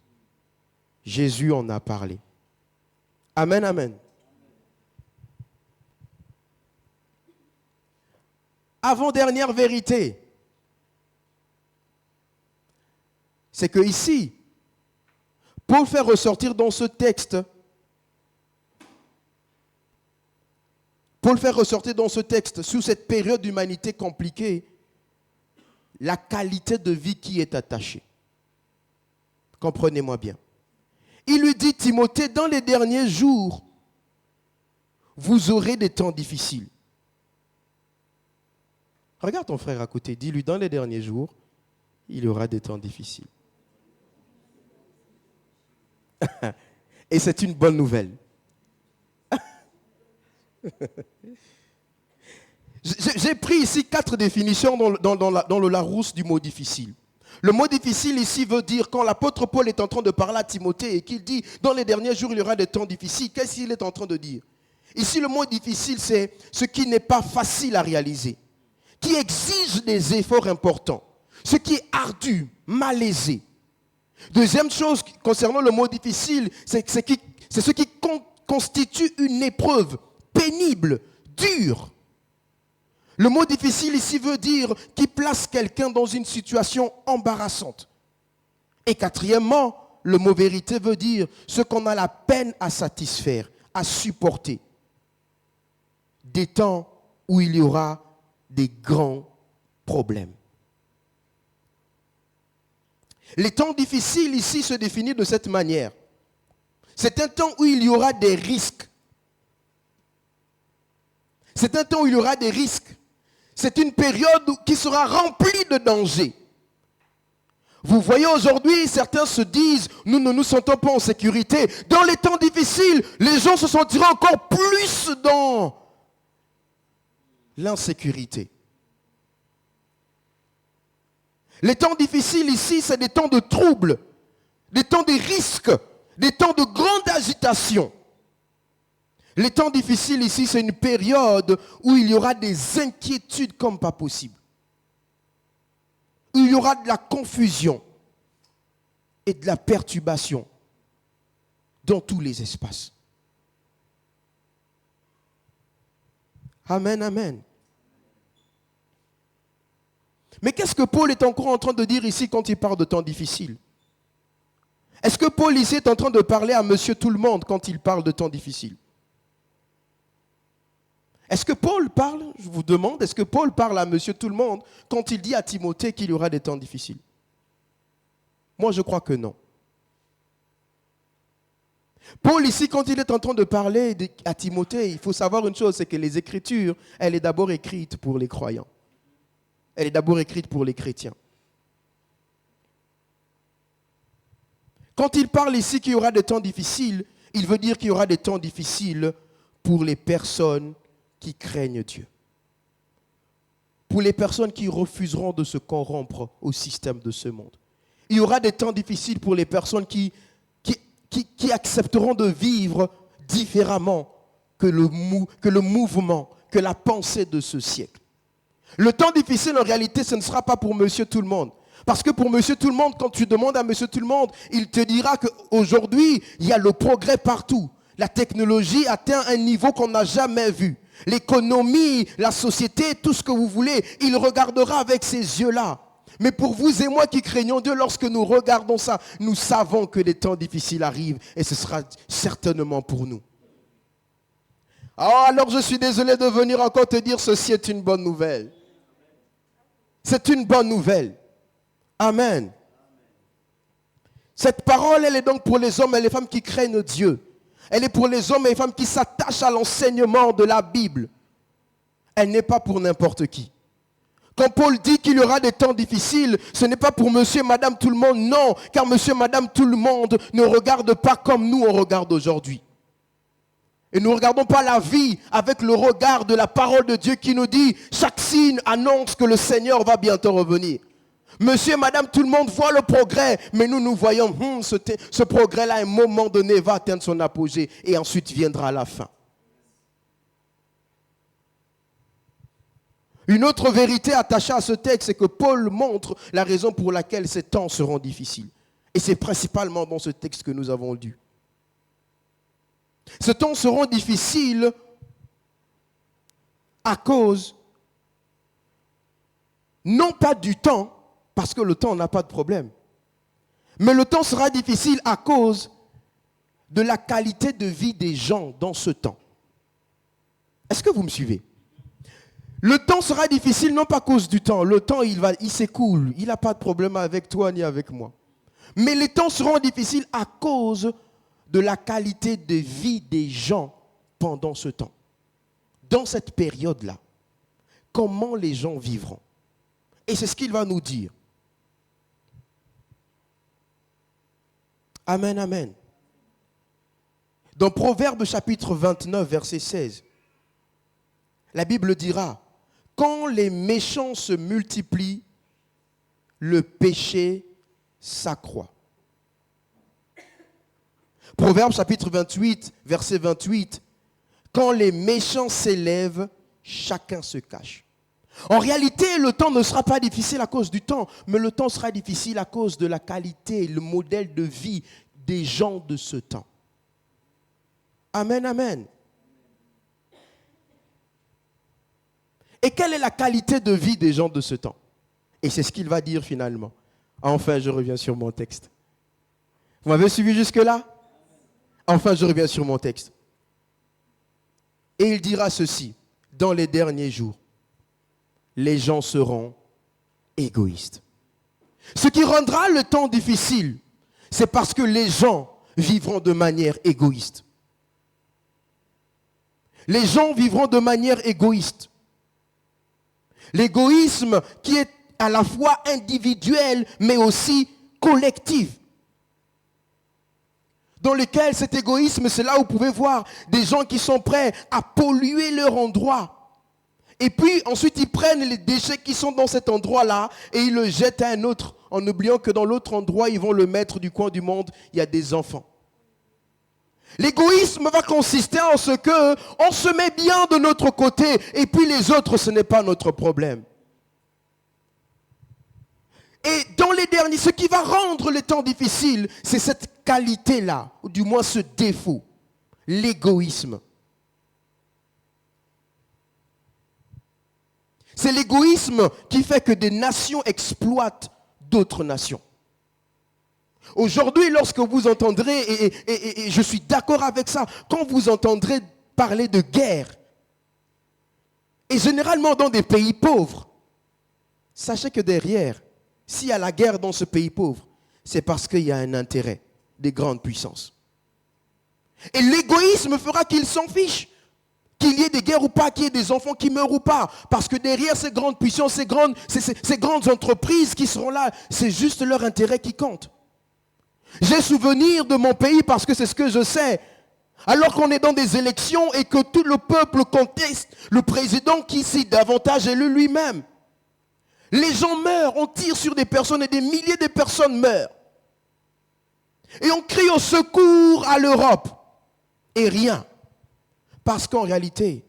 Jésus en a parlé. Amen, amen. Avant-dernière vérité, c'est que ici, Paul fait ressortir dans ce texte, sous cette période d'humanité compliquée, la qualité de vie qui est attachée. Comprenez-moi bien. Il lui dit, Timothée, dans les derniers jours, vous aurez des temps difficiles. Regarde ton frère à côté, dis-lui, dans les derniers jours, il y aura des temps difficiles. Et c'est une bonne nouvelle. J'ai pris ici 4 définitions dans le Larousse du mot difficile. Le mot difficile ici veut dire, quand l'apôtre Paul est en train de parler à Timothée et qu'il dit, dans les derniers jours, il y aura des temps difficiles, qu'est-ce qu'il est en train de dire? Ici, le mot difficile, c'est ce qui n'est pas facile à réaliser, qui exige des efforts importants, ce qui est ardu, malaisé. Deuxième chose concernant le mot difficile, c'est ce qui constitue une épreuve pénible, dure. Le mot difficile ici veut dire qui place quelqu'un dans une situation embarrassante. Et quatrièmement, le mot vérité veut dire ce qu'on a la peine à satisfaire, à supporter. Des temps où il y aura des grands problèmes. Les temps difficiles ici se définissent de cette manière. C'est un temps où il y aura des risques. C'est un temps où il y aura des risques. C'est une période qui sera remplie de dangers. Vous voyez aujourd'hui, certains se disent, nous ne nous sentons pas en sécurité. Dans les temps difficiles, les gens se sentiront encore plus dans l'insécurité. Les temps difficiles ici, c'est des temps de troubles, des temps de risques, des temps de grande agitation. Les temps difficiles ici, c'est une période où il y aura des inquiétudes comme pas possible. Où il y aura de la confusion et de la perturbation dans tous les espaces. Amen, amen. Mais qu'est-ce que Paul est encore en train de dire ici quand il parle de temps difficiles? Est-ce que Paul ici est en train de parler à monsieur tout le monde quand il parle de temps difficiles? Est-ce que Paul parle, je vous demande, est-ce que Paul parle à monsieur tout le monde quand il dit à Timothée qu'il y aura des temps difficiles? Moi, je crois que non. Paul ici, quand il est en train de parler à Timothée, il faut savoir une chose, c'est que les Écritures, elle est d'abord écrite pour les croyants. Elle est d'abord écrite pour les chrétiens. Quand il parle ici qu'il y aura des temps difficiles, il veut dire qu'il y aura des temps difficiles pour les personnes qui craignent Dieu. Pour les personnes qui refuseront de se corrompre au système de ce monde. Il y aura des temps difficiles pour les personnes qui accepteront de vivre différemment que le mouvement, que la pensée de ce siècle. Le temps difficile, en réalité, ce ne sera pas pour monsieur tout le monde. Parce que pour monsieur tout le monde, quand tu demandes à monsieur tout le monde, il te dira qu'aujourd'hui, il y a le progrès partout. La technologie atteint un niveau qu'on n'a jamais vu. L'économie, la société, tout ce que vous voulez, il regardera avec ces yeux-là. Mais pour vous et moi qui craignons Dieu, lorsque nous regardons ça, nous savons que les temps difficiles arrivent et ce sera certainement pour nous. Alors je suis désolé de venir encore te dire ceci est une bonne nouvelle. C'est une bonne nouvelle. Amen. Cette parole, elle est donc pour les hommes et les femmes qui craignent Dieu. Elle est pour les hommes et les femmes qui s'attachent à l'enseignement de la Bible. Elle n'est pas pour n'importe qui. Quand Paul dit qu'il y aura des temps difficiles, ce n'est pas pour monsieur et madame tout le monde, non. Car monsieur et madame tout le monde ne regarde pas comme nous on regarde aujourd'hui. Et nous ne regardons pas la vie avec le regard de la parole de Dieu qui nous dit chaque signe annonce que le Seigneur va bientôt revenir. Monsieur et madame, tout le monde voit le progrès, mais nous voyons ce progrès-là, à un moment donné, va atteindre son apogée et ensuite viendra la fin. Une autre vérité attachée à ce texte, c'est que Paul montre la raison pour laquelle ces temps seront difficiles. Et c'est principalement dans ce texte que nous avons lu. Ces temps seront difficiles à cause, non pas du temps, parce que le temps n'a pas de problème, mais le temps sera difficile à cause de la qualité de vie des gens dans ce temps. Est-ce que vous me suivez? Le temps sera difficile non pas à cause du temps. Le temps, il s'écoule. Il n'a pas de problème avec toi ni avec moi. Mais les temps seront difficiles à cause de la qualité de vie des gens pendant ce temps. Dans cette période-là, comment les gens vivront? Et c'est ce qu'il va nous dire. Amen, amen. Dans Proverbes chapitre 29, verset 16, la Bible dira, « Quand les méchants se multiplient, le péché s'accroît. » Proverbes chapitre 28, verset 28, « Quand les méchants s'élèvent, chacun se cache. » En réalité, le temps ne sera pas difficile à cause du temps, mais le temps sera difficile à cause de la qualité, le modèle de vie des gens de ce temps. Amen, amen. Et quelle est la qualité de vie des gens de ce temps? Et c'est ce qu'il va dire finalement. Enfin, je reviens sur mon texte. Vous m'avez suivi jusque-là? Enfin, je reviens sur mon texte. Et il dira ceci, dans les derniers jours, les gens seront égoïstes. Ce qui rendra le temps difficile, c'est parce que les gens vivront de manière égoïste. Les gens vivront de manière égoïste. L'égoïsme qui est à la fois individuel, mais aussi collectif. Dans lequel cet égoïsme, c'est là où vous pouvez voir des gens qui sont prêts à polluer leur endroit. Et puis ensuite, ils prennent les déchets qui sont dans cet endroit-là et ils le jettent à un autre, en oubliant que dans l'autre endroit, ils vont le mettre du coin du monde, il y a des enfants. L'égoïsme va consister en ce que on se met bien de notre côté et puis les autres, ce n'est pas notre problème. Et dans les derniers, ce qui va rendre les temps difficiles, c'est cette qualité-là, ou du moins ce défaut, l'égoïsme. C'est l'égoïsme qui fait que des nations exploitent d'autres nations. Aujourd'hui, lorsque vous entendrez, et je suis d'accord avec ça, quand vous entendrez parler de guerre, et généralement dans des pays pauvres, sachez que derrière, s'il y a la guerre dans ce pays pauvre, c'est parce qu'il y a un intérêt des grandes puissances. Et l'égoïsme fera qu'ils s'en fichent. Qu'il y ait des guerres ou pas, qu'il y ait des enfants qui meurent ou pas. Parce que derrière ces grandes puissances, ces grandes entreprises qui seront là, c'est juste leur intérêt qui compte. J'ai souvenir de mon pays parce que c'est ce que je sais. Alors qu'on est dans des élections et que tout le peuple conteste le président qui s'est davantage élu lui-même. Les gens meurent, on tire sur des personnes et des milliers de personnes meurent. Et on crie au secours à l'Europe. Et rien. Parce qu'en réalité,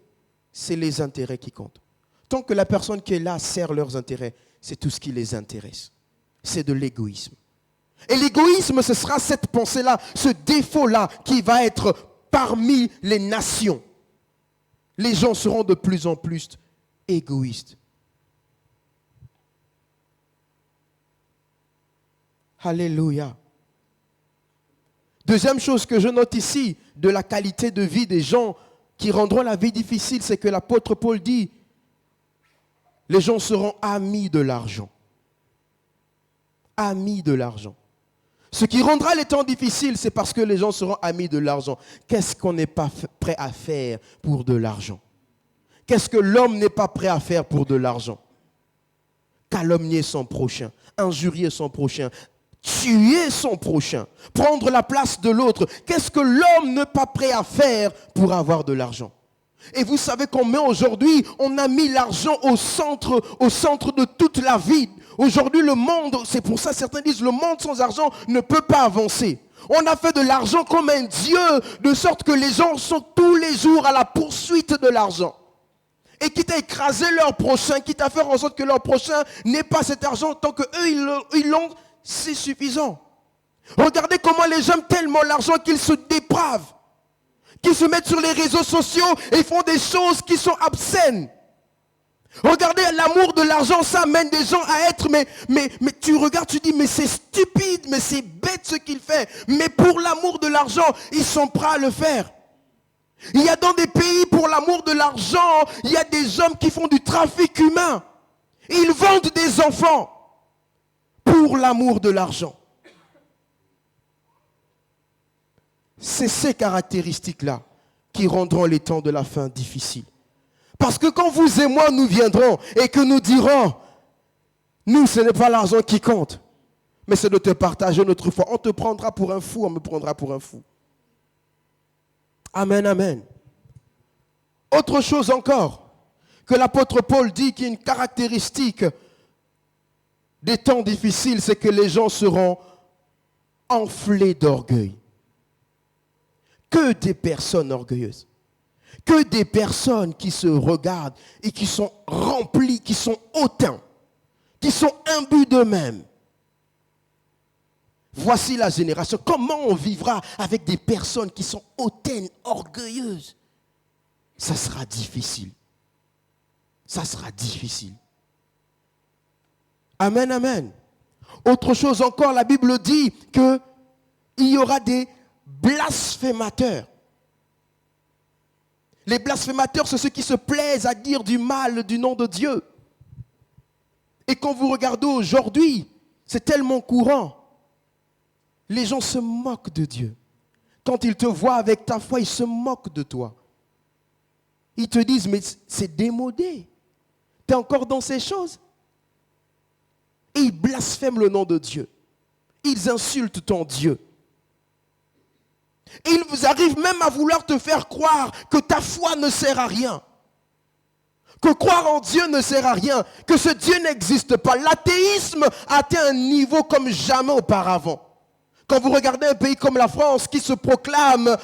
c'est les intérêts qui comptent. Tant que la personne qui est là sert leurs intérêts, c'est tout ce qui les intéresse. C'est de l'égoïsme. Et l'égoïsme, ce sera cette pensée-là, ce défaut-là qui va être parmi les nations. Les gens seront de plus en plus égoïstes. Alléluia. Deuxième chose que je note ici de la qualité de vie des gens qui rendront la vie difficile, c'est que l'apôtre Paul dit, les gens seront amis de l'argent. Amis de l'argent. Ce qui rendra les temps difficiles, c'est parce que les gens seront amis de l'argent. Qu'est-ce qu'on n'est pas prêt à faire pour de l'argent? Qu'est-ce que l'homme n'est pas prêt à faire pour de l'argent? Calomnier son prochain, injurier son prochain, tuer son prochain, prendre la place de l'autre. Qu'est-ce que l'homme n'est pas prêt à faire pour avoir de l'argent? Et vous savez combien aujourd'hui, on a mis l'argent au centre de toute la vie. Aujourd'hui, le monde, c'est pour ça certains disent, le monde sans argent ne peut pas avancer. On a fait de l'argent comme un dieu, de sorte que les gens sont tous les jours à la poursuite de l'argent. Et quitte à écraser leur prochain, quitte à faire en sorte que leur prochain n'ait pas cet argent, tant qu'eux, ils l'ont, c'est suffisant. Regardez comment les gens aiment tellement l'argent qu'ils se dépravent, qu'ils se mettent sur les réseaux sociaux et font des choses qui sont obscènes. Regardez, l'amour de l'argent, ça amène des gens à être, mais tu regardes, tu dis, mais c'est stupide, mais c'est bête ce qu'il fait. Mais pour l'amour de l'argent, ils sont prêts à le faire. Il y a dans des pays, pour l'amour de l'argent, il y a des hommes qui font du trafic humain. Ils vendent des enfants pour l'amour de l'argent. C'est ces caractéristiques-là qui rendront les temps de la fin difficiles. Parce que quand vous et moi, nous viendrons et que nous dirons, nous, ce n'est pas l'argent qui compte, mais c'est de te partager notre foi. On te prendra pour un fou, on me prendra pour un fou. Amen, amen. Autre chose encore que l'apôtre Paul dit qui est une caractéristique des temps difficiles, c'est que les gens seront enflés d'orgueil. Que des personnes orgueilleuses. Que des personnes qui se regardent et qui sont remplies, qui sont hautains, qui sont imbus d'eux-mêmes. Voici la génération. Comment on vivra avec des personnes qui sont hautaines, orgueilleuses? Ça sera difficile. Ça sera difficile. Amen, amen. Autre chose encore, la Bible dit qu'il y aura des blasphémateurs. Les blasphémateurs, c'est ceux qui se plaisent à dire du mal du nom de Dieu. Et quand vous regardez aujourd'hui, c'est tellement courant. Les gens se moquent de Dieu. Quand ils te voient avec ta foi, ils se moquent de toi. Ils te disent, mais c'est démodé. Tu es encore dans ces choses. Et ils blasphèment le nom de Dieu. Ils insultent ton Dieu. Et ils vous arrivent même à vouloir te faire croire que ta foi ne sert à rien. Que croire en Dieu ne sert à rien. Que ce Dieu n'existe pas. L'athéisme a atteint un niveau comme jamais auparavant. Quand vous regardez un pays comme la France qui se proclame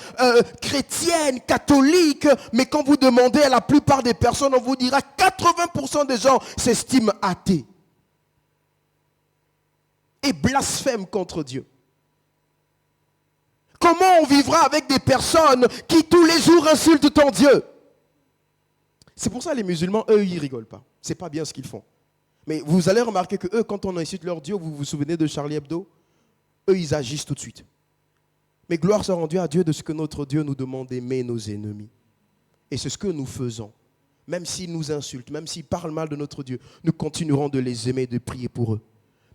chrétienne, catholique, mais quand vous demandez à la plupart des personnes, on vous dira 80% des gens s'estiment athées. Et blasphèment contre Dieu. Comment on vivra avec des personnes qui tous les jours insultent ton Dieu? C'est pour ça que les musulmans, eux, ils rigolent pas. C'est pas bien ce qu'ils font. Mais vous allez remarquer que eux, quand on insulte leur Dieu, vous vous souvenez de Charlie Hebdo? Eux, ils agissent tout de suite. Mais gloire soit rendue à Dieu de ce que notre Dieu nous demande d'aimer nos ennemis. Et c'est ce que nous faisons. Même s'ils nous insultent, même s'ils parlent mal de notre Dieu, nous continuerons de les aimer et de prier pour eux.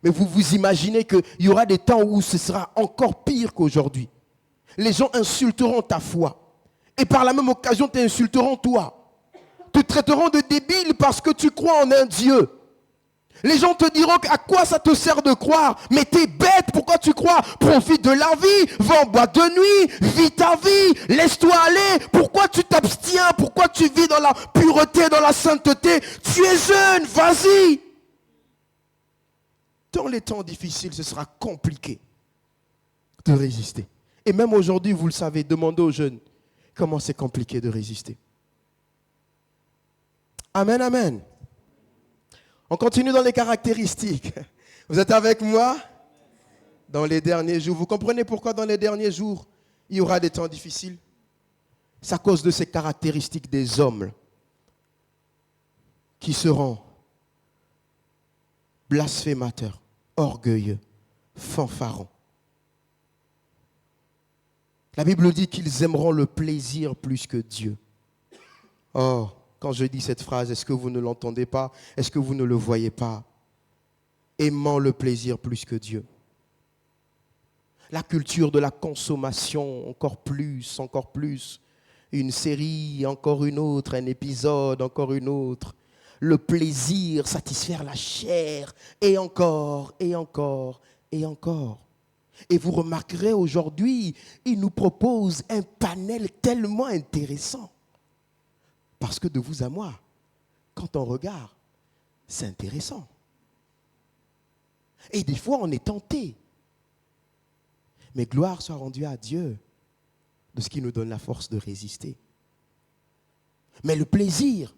Mais vous vous imaginez qu'il y aura des temps où ce sera encore pire qu'aujourd'hui. Les gens insulteront ta foi. Et par la même occasion, t'insulteront toi. Te traiteront de débile parce que tu crois en un Dieu. Les gens te diront à quoi ça te sert de croire? Mais t'es bête, pourquoi tu crois? Profite de la vie, va en boîte de nuit, vis ta vie, laisse-toi aller. Pourquoi tu t'abstiens? Pourquoi tu vis dans la pureté, dans la sainteté? Tu es jeune, vas-y. Dans les temps difficiles, ce sera compliqué de résister. Et même aujourd'hui, vous le savez, demandez aux jeunes comment c'est compliqué de résister. Amen, amen. On continue dans les caractéristiques. Vous êtes avec moi? Dans les derniers jours. Vous comprenez pourquoi dans les derniers jours, il y aura des temps difficiles? C'est à cause de ces caractéristiques des hommes qui seront blasphémateurs, orgueilleux, fanfarons. La Bible dit qu'ils aimeront le plaisir plus que Dieu. Oh, quand je dis cette phrase, est-ce que vous ne l'entendez pas? Est-ce que vous ne le voyez pas? Aimant le plaisir plus que Dieu. La culture de la consommation, encore plus. Une série, encore une autre, un épisode, encore une autre. Le plaisir, satisfaire la chair, et encore, et encore, et encore. Et vous remarquerez aujourd'hui, il nous propose un panel tellement intéressant. Parce que de vous à moi, quand on regarde, c'est intéressant. Et des fois, on est tenté. Mais gloire soit rendue à Dieu de ce qui nous donne la force de résister. Mais le plaisir,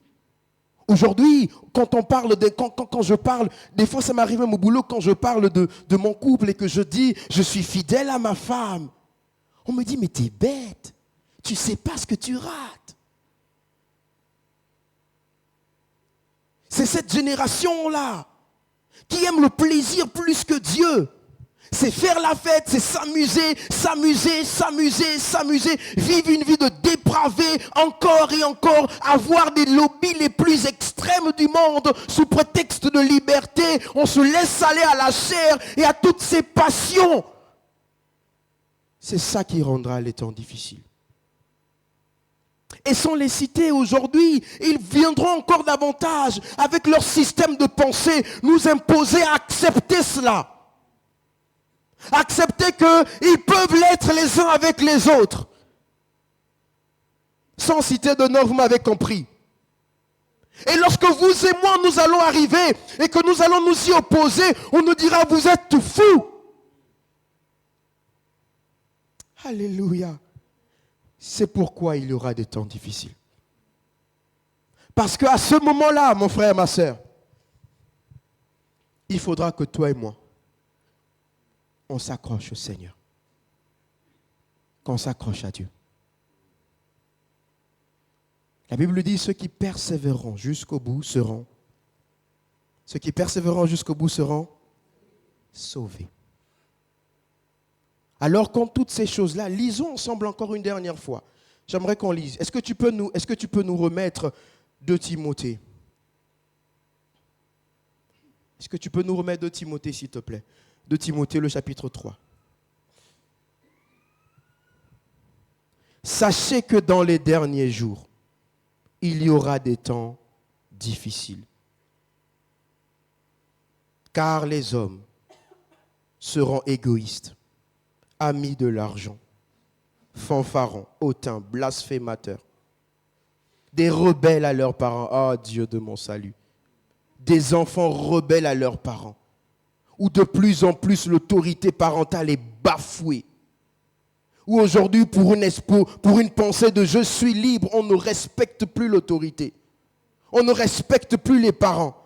aujourd'hui, quand on parle quand je parle, des fois ça m'arrive même au boulot, quand je parle de mon couple et que je dis, je suis fidèle à ma femme, on me dit, mais t'es bête, tu ne sais pas ce que tu rates. C'est cette génération-là qui aime le plaisir plus que Dieu. C'est faire la fête, c'est s'amuser, vivre une vie de dépravé, encore et encore, avoir des lobbies les plus extrêmes du monde, sous prétexte de liberté, on se laisse aller à la chair et à toutes ces passions. C'est ça qui rendra les temps difficiles. Et sans les citer aujourd'hui, ils viendront encore davantage avec leur système de pensée nous imposer à accepter cela. Accepter qu'ils peuvent l'être les uns avec les autres. Sans citer de nom, vous m'avez compris. Et lorsque vous et moi, nous allons arriver et que nous allons nous y opposer, on nous dira, vous êtes fous. Alléluia. C'est pourquoi il y aura des temps difficiles. Parce qu'à ce moment-là, mon frère, ma soeur, il faudra que toi et moi, on s'accroche au Seigneur. Qu'on s'accroche à Dieu. La Bible dit, ceux qui persévéreront jusqu'au bout seront. Ceux qui persévéreront jusqu'au bout seront sauvés. Alors, quand toutes ces choses-là, lisons ensemble encore une dernière fois. J'aimerais qu'on lise. Est-ce que tu peux nous remettre 2 Timothée? Est-ce que tu peux nous remettre 2 Timothée, s'il te plaît? 2 Timothée, le chapitre 3. Sachez que dans les derniers jours, il y aura des temps difficiles. Car les hommes seront égoïstes, amis de l'argent, fanfarons, hautains, blasphémateurs, des rebelles à leurs parents. Oh Dieu de mon salut. Des enfants rebelles à leurs parents, où de plus en plus l'autorité parentale est bafouée. Où aujourd'hui, pour une pensée de « je suis libre », on ne respecte plus l'autorité. On ne respecte plus les parents.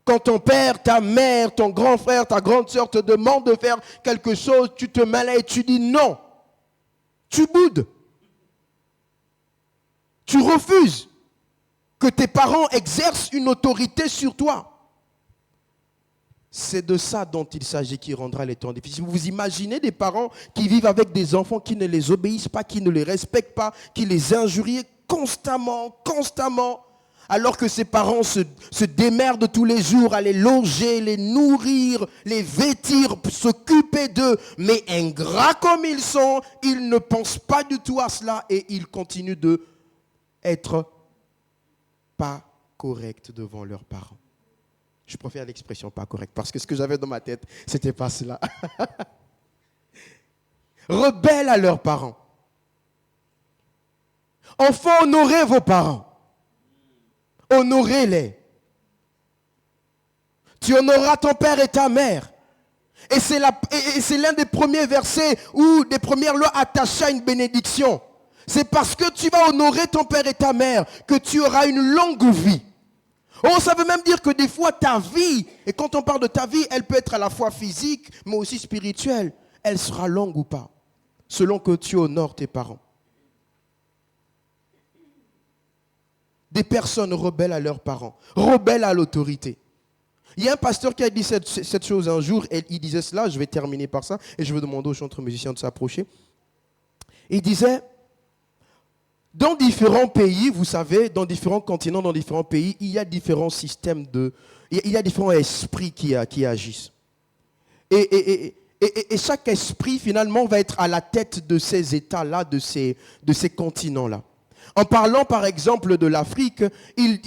Quand ton père, ta mère, ton grand frère, ta grande sœur te demandent de faire quelque chose, tu te mets là et tu dis non. Tu boudes. Tu refuses que tes parents exercent une autorité sur toi. C'est de ça dont il s'agit qui rendra les temps difficiles. Vous imaginez des parents qui vivent avec des enfants qui ne les obéissent pas, qui ne les respectent pas, qui les injurient constamment, alors que ces parents se démerdent tous les jours à les loger, les nourrir, les vêtir, s'occuper d'eux. Mais ingrats comme ils sont, ils ne pensent pas du tout à cela et ils continuent d'être pas corrects devant leurs parents. Je préfère l'expression pas correcte parce que ce que j'avais dans ma tête, c'était pas cela. Rebelles à leurs parents. Enfants, honorez vos parents. Honorez-les. Tu honoreras ton père et ta mère. Et c'est l'un des premiers versets ou des premières lois attachées à une bénédiction. C'est parce que tu vas honorer ton père et ta mère que tu auras une longue vie. Oh, ça veut même dire que des fois ta vie, et quand on parle de ta vie, elle peut être à la fois physique, mais aussi spirituelle. Elle sera longue ou pas, selon que tu honores tes parents. Des personnes rebelles à leurs parents, rebelles à l'autorité. Il y a un pasteur qui a dit cette chose un jour, et il disait cela, je vais terminer par ça, et je vais demander aux chantres musiciens de s'approcher. Il disait, dans différents pays, vous savez, dans différents continents, dans différents pays, il y a différents systèmes il y a différents esprits qui agissent. Et chaque esprit, finalement, va être à la tête de ces états-là, de ces continents-là. En parlant, par exemple, de l'Afrique, il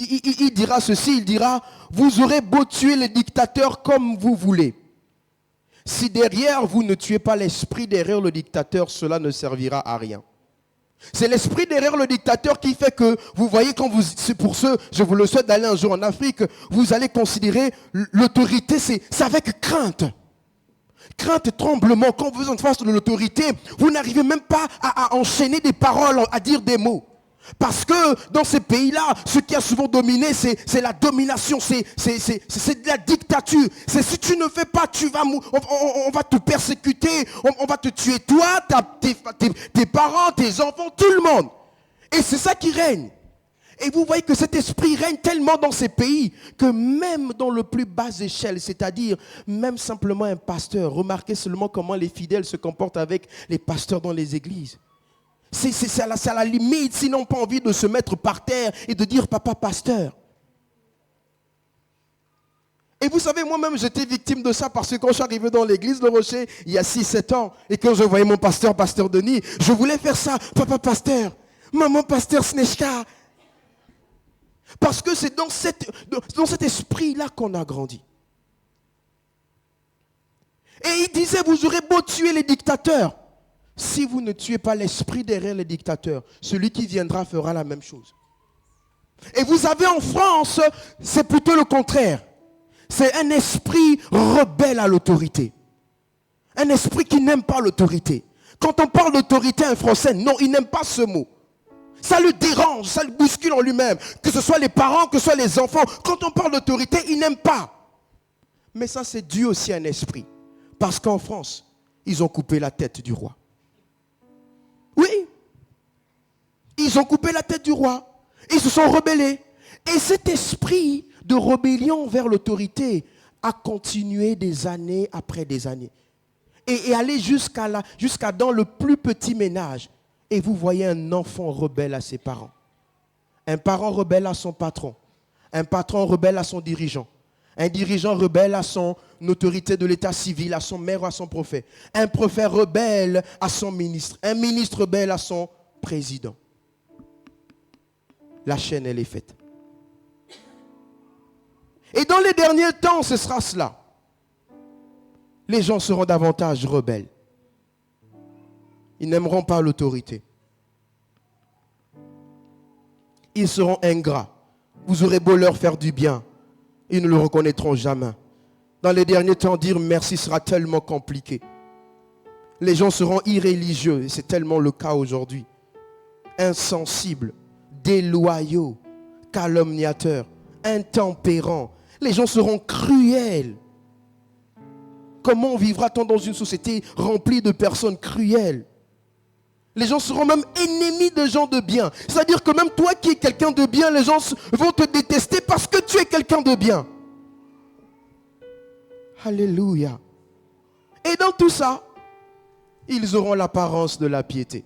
dira ceci, il dira, vous aurez beau tuer les dictateurs comme vous voulez. Si derrière, vous ne tuez pas l'esprit derrière le dictateur, cela ne servira à rien. C'est l'esprit derrière le dictateur qui fait que, vous voyez, c'est pour ceux, je vous le souhaite d'aller un jour en Afrique, vous allez considérer l'autorité, c'est avec crainte. Crainte et tremblement. Quand vous êtes en face de l'autorité, vous n'arrivez même pas à enchaîner des paroles, à dire des mots. Parce que dans ces pays-là, ce qui a souvent dominé, c'est la domination, c'est de la dictature. C'est si tu ne fais pas, on va te persécuter, on va te tuer toi, tes parents, tes enfants, tout le monde. Et c'est ça qui règne. Et vous voyez que cet esprit règne tellement dans ces pays que même dans le plus bas échelle, c'est-à-dire même simplement un pasteur, remarquez seulement comment les fidèles se comportent avec les pasteurs dans les églises. C'est à la limite, s'ils n'ont pas envie de se mettre par terre et de dire « Papa pasteur ». Et vous savez, moi-même, j'étais victime de ça parce que quand je suis arrivé dans l'église de Rocher, il y a 6-7 ans, et quand je voyais mon pasteur Denis, je voulais faire ça « Papa pasteur, maman pasteur Sneshka ». Parce que c'est dans cet esprit-là qu'on a grandi. Et il disait, vous aurez beau tuer les dictateurs. Si vous ne tuez pas l'esprit derrière les dictateurs, celui qui viendra fera la même chose. Et vous avez en France, c'est plutôt le contraire. C'est un esprit rebelle à l'autorité. Un esprit qui n'aime pas l'autorité. Quand on parle d'autorité, un Français, non, il n'aime pas ce mot. Ça le dérange, ça le bouscule en lui-même. Que ce soit les parents, que ce soit les enfants. Quand on parle d'autorité, il n'aime pas. Mais ça, c'est dû aussi à un esprit. Parce qu'en France, ils ont coupé la tête du roi. Oui. Ils ont coupé la tête du roi. Ils se sont rebellés. Et cet esprit de rébellion vers l'autorité a continué des années après des années. Et aller jusqu'à dans le plus petit ménage. Et vous voyez un enfant rebelle à ses parents. Un parent rebelle à son patron. Un patron rebelle à son dirigeant. Un dirigeant rebelle à son autorité de l'état civil, à son maire ou à son prophète. Un prophète rebelle à son ministre. Un ministre rebelle à son président. La chaîne, elle est faite. Et dans les derniers temps, ce sera cela. Les gens seront davantage rebelles. Ils n'aimeront pas l'autorité. Ils seront ingrats. Vous aurez beau leur faire du bien, ils ne le reconnaîtront jamais. Dans les derniers temps, dire merci sera tellement compliqué. Les gens seront irréligieux, et c'est tellement le cas aujourd'hui. Insensibles, déloyaux, calomniateurs, intempérants. Les gens seront cruels. Comment vivra-t-on dans une société remplie de personnes cruelles? Les gens seront même ennemis de gens de bien. C'est-à-dire que même toi qui es quelqu'un de bien, les gens vont te détester parce que tu es quelqu'un de bien. Alléluia. Et dans tout ça, ils auront l'apparence de la piété.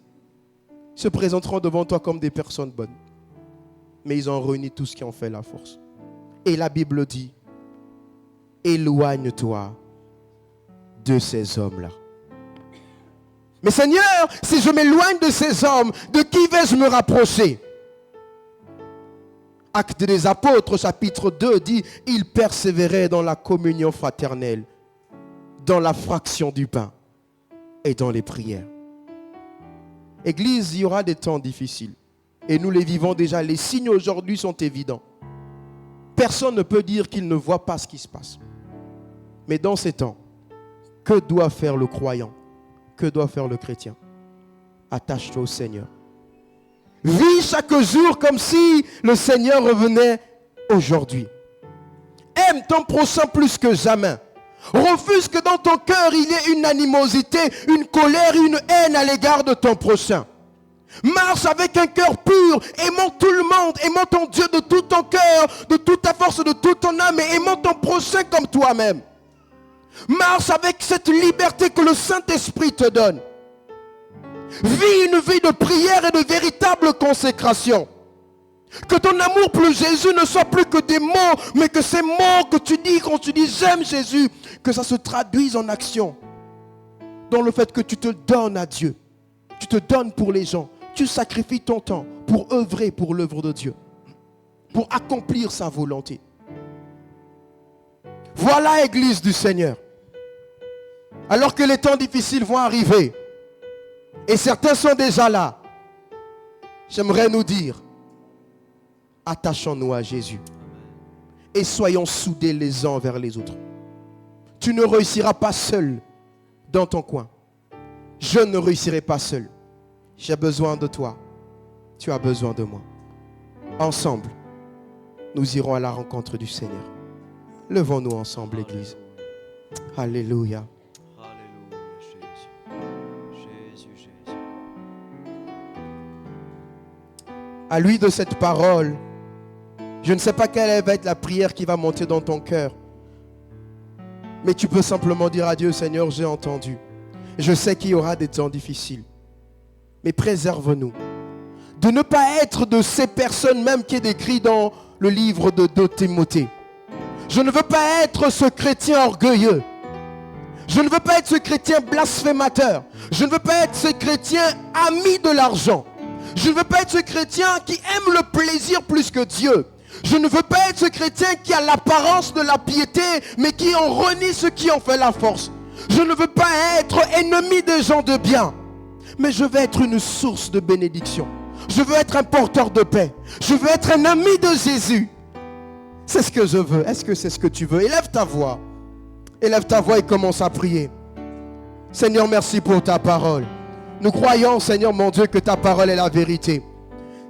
Ils se présenteront devant toi comme des personnes bonnes. Mais ils ont réuni tout ce qui en fait la force. Et la Bible dit, éloigne-toi de ces hommes-là. Mais Seigneur, si je m'éloigne de ces hommes, de qui vais-je me rapprocher? Actes des Apôtres, chapitre 2, dit, ils persévéraient dans la communion fraternelle, dans la fraction du pain et dans les prières. Église, il y aura des temps difficiles. Et nous les vivons déjà. Les signes aujourd'hui sont évidents. Personne ne peut dire qu'il ne voit pas ce qui se passe. Mais dans ces temps, que doit faire le croyant? Que doit faire le chrétien? Attache-toi au Seigneur. Vis chaque jour comme si le Seigneur revenait aujourd'hui. Aime ton prochain plus que jamais. Refuse que dans ton cœur il y ait une animosité, une colère, une haine à l'égard de ton prochain. Marche avec un cœur pur, aimant tout le monde, aimant ton Dieu de tout ton cœur, de toute ta force, de toute ton âme, et aimant ton prochain comme toi-même. Marche avec cette liberté que le Saint-Esprit te donne. Vis une vie de prière et de véritable consécration. Que ton amour pour Jésus ne soit plus que des mots, mais que ces mots que tu dis quand tu dis j'aime Jésus, que ça se traduise en action. Dans le fait que tu te donnes à Dieu. Tu te donnes pour les gens. Tu sacrifies ton temps pour œuvrer pour l'œuvre de Dieu. Pour accomplir sa volonté. Voilà, Église du Seigneur. Alors que les temps difficiles vont arriver, et certains sont déjà là, j'aimerais nous dire, attachons-nous à Jésus. Et soyons soudés les uns vers les autres. Tu ne réussiras pas seul dans ton coin. Je ne réussirai pas seul. J'ai besoin de toi. Tu as besoin de moi. Ensemble, nous irons à la rencontre du Seigneur. Levons-nous ensemble, Église. Alléluia. Alléluia, Jésus. Jésus. À lui de cette parole, je ne sais pas quelle va être la prière qui va monter dans ton cœur. Mais tu peux simplement dire à Dieu, Seigneur, j'ai entendu. Je sais qu'il y aura des temps difficiles. Mais préserve-nous. De ne pas être de ces personnes même qui est décrit dans le livre de Timothée. Je ne veux pas être ce chrétien orgueilleux. Je ne veux pas être ce chrétien blasphémateur. Je ne veux pas être ce chrétien ami de l'argent. Je ne veux pas être ce chrétien qui aime le plaisir plus que Dieu. Je ne veux pas être ce chrétien qui a l'apparence de la piété, mais qui en renie ce qui en fait la force. Je ne veux pas être ennemi des gens de bien. mais je veux être une source de bénédiction. Je veux être un porteur de paix. Je veux être un ami de Jésus. C'est ce que je veux. Est-ce que c'est ce que tu veux? Élève ta voix. Élève ta voix et commence à prier. Seigneur, merci pour ta parole. Nous croyons, Seigneur mon Dieu, que ta parole est la vérité.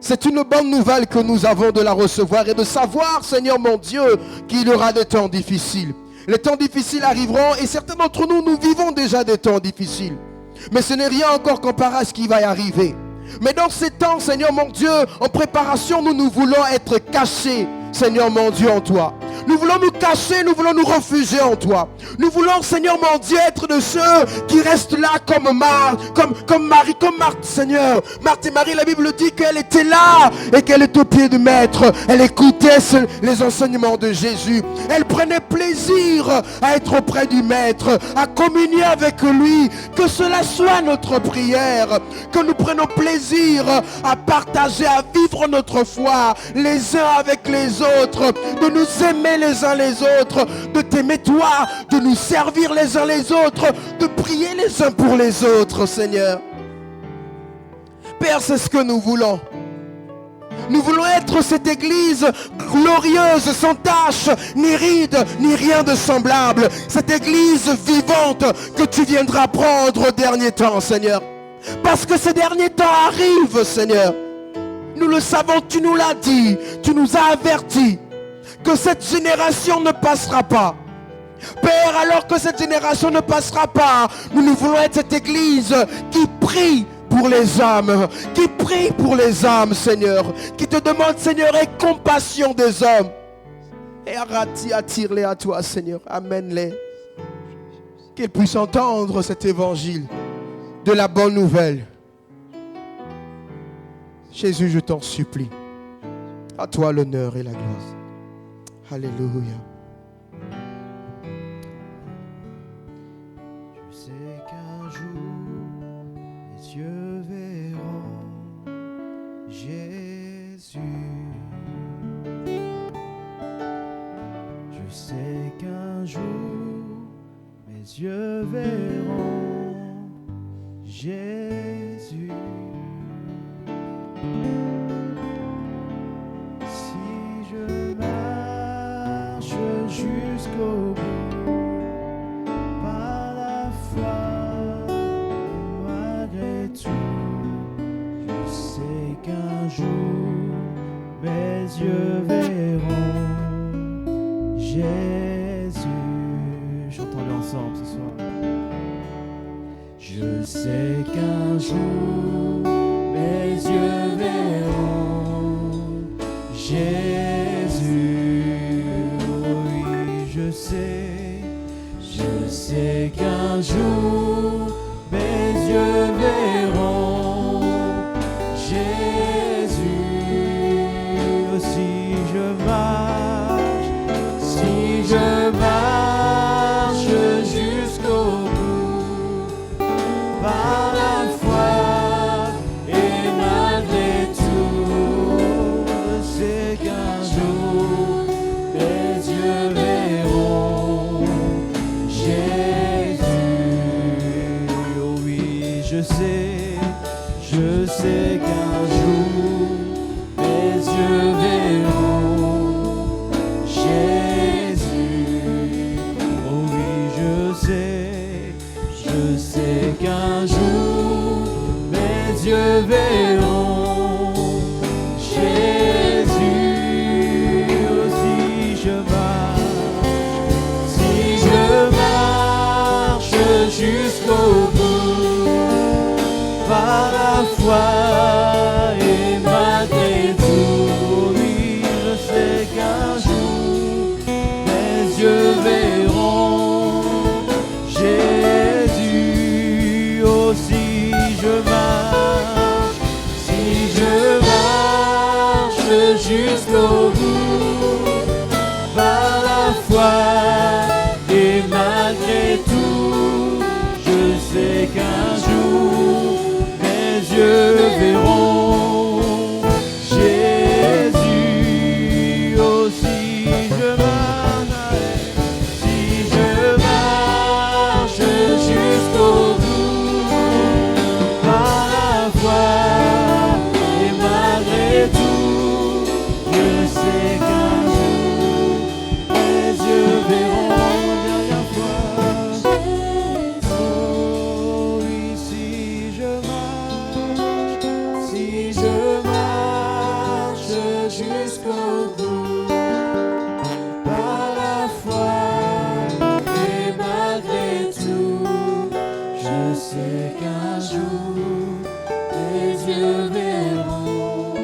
C'est une bonne nouvelle que nous avons de la recevoir et de savoir, Seigneur mon Dieu, qu'il y aura des temps difficiles. Les temps difficiles arriveront et certains d'entre nous, nous vivons déjà des temps difficiles. Mais ce n'est rien encore comparé à ce qui va y arriver. Mais dans ces temps, Seigneur mon Dieu, en préparation, nous voulons être cachés, Seigneur mon Dieu, en toi. Nous voulons nous cacher, nous voulons nous réfugier en toi. Nous voulons, Seigneur mon Dieu, être de ceux qui restent là comme Marie, comme Marthe, Seigneur. Marthe et Marie, la Bible dit qu'elle était là et qu'elle est au pied du Maître. Elle écoutait les enseignements de Jésus. Elle prenait plaisir à être auprès du Maître, à communier avec lui. Que cela soit notre prière. Que nous prenons plaisir à partager, à vivre notre foi les uns avec les autres. De nous aimer les uns les autres, de t'aimer toi, de nous servir les uns les autres, de prier les uns pour les autres, Seigneur. Père, c'est ce que nous voulons. Nous voulons être cette église glorieuse, sans tache, ni ride, ni rien de semblable. Cette église vivante que tu viendras prendre au dernier temps, Seigneur. Parce que ces derniers temps arrivent, Seigneur. Nous le savons, tu nous l'as dit, tu nous as avertis que cette génération ne passera pas. Père, alors que cette génération ne passera pas, nous voulons être cette église qui prie pour les âmes, qui prie pour les âmes, Seigneur, qui te demande, Seigneur, aie compassion des hommes. Et attire-les à toi, Seigneur, amène-les. Qu'ils puissent entendre cet évangile de la bonne nouvelle. Jésus, je t'en supplie. À toi l'honneur et la gloire. Alléluia. Je sais qu'un jour, mes yeux verront Jésus. Je sais qu'un jour, mes yeux verront Jésus. Si je marche jusqu'au bout, par la foi, malgré tout, je sais qu'un jour, mes yeux verront Jésus. Chantons-le ensemble ce soir. Je sais qu'un jour, mes yeux verront Jésus. Oui, je sais qu'un jour, mes yeux verront Jésus. Si je marche jusqu'au bout, par la foi et malgré tout, je sais qu'un jour mes yeux verront Jésus. Oh oui, je sais qu'un jour mes yeux verront Jésus. Oh oui, je sais qu'un jour mes yeux verront Jésus. Oh, si je marche jusqu'au bout, par la foi et malgré tout, oui, je sais qu'un jour mes yeux verront Jésus. Oh, si je marche jusqu'au bout, par la foi et malgré tout, je sais qu'un jour mes yeux verront Jésus. Oh, si je marche jusqu'au bout, sais qu'un jour tes yeux verront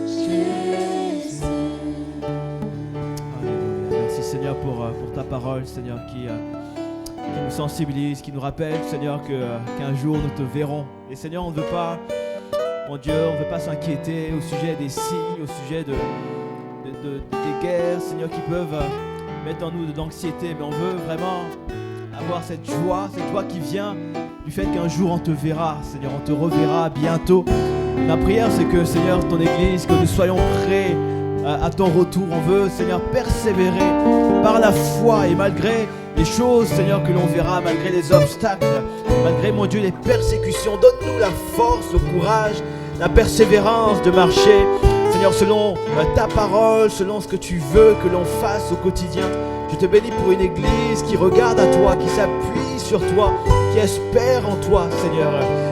Jésus. Alléluia. Merci Seigneur pour ta parole, Seigneur, qui nous sensibilise, qui nous rappelle, Seigneur, qu'un jour nous te verrons. Et Seigneur, on ne veut pas, mon Dieu, on ne veut pas s'inquiéter au sujet des signes, au sujet des guerres, Seigneur, qui peuvent mettre en nous de l'anxiété, mais on veut vraiment avoir cette joie qui vient du fait qu'un jour on te verra, Seigneur, on te reverra bientôt. Ma prière, c'est que, Seigneur, ton Église, que nous soyons prêts à ton retour. On veut, Seigneur, persévérer par la foi et malgré les choses, Seigneur, que l'on verra, malgré les obstacles, malgré, mon Dieu, les persécutions. Donne-nous la force, le courage, la persévérance de marcher, Seigneur, selon ta parole, selon ce que tu veux que l'on fasse au quotidien. Je te bénis pour une église qui regarde à toi, qui s'appuie sur toi, qui espère en toi, Seigneur.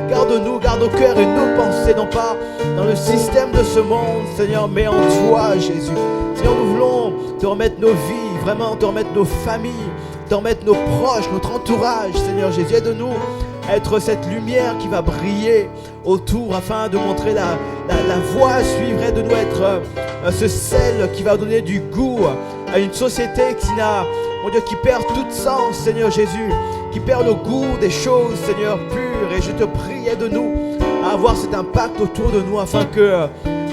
Garde-nous, garde nos cœurs et nos pensées, non pas dans le système de ce monde, Seigneur, mais en toi, Jésus. Seigneur, nous voulons te remettre nos vies, vraiment te remettre nos familles, te remettre nos proches, notre entourage, Seigneur Jésus. Aide-nous à être cette lumière qui va briller autour afin de montrer la voie à suivre. Aide-nous à être ce sel qui va donner du goût à une société qui n'a, mon Dieu, qui perd tout sens, Seigneur Jésus, qui perd le goût des choses, Seigneur, pures. Et je te prie, aide-nous à avoir cet impact autour de nous afin que,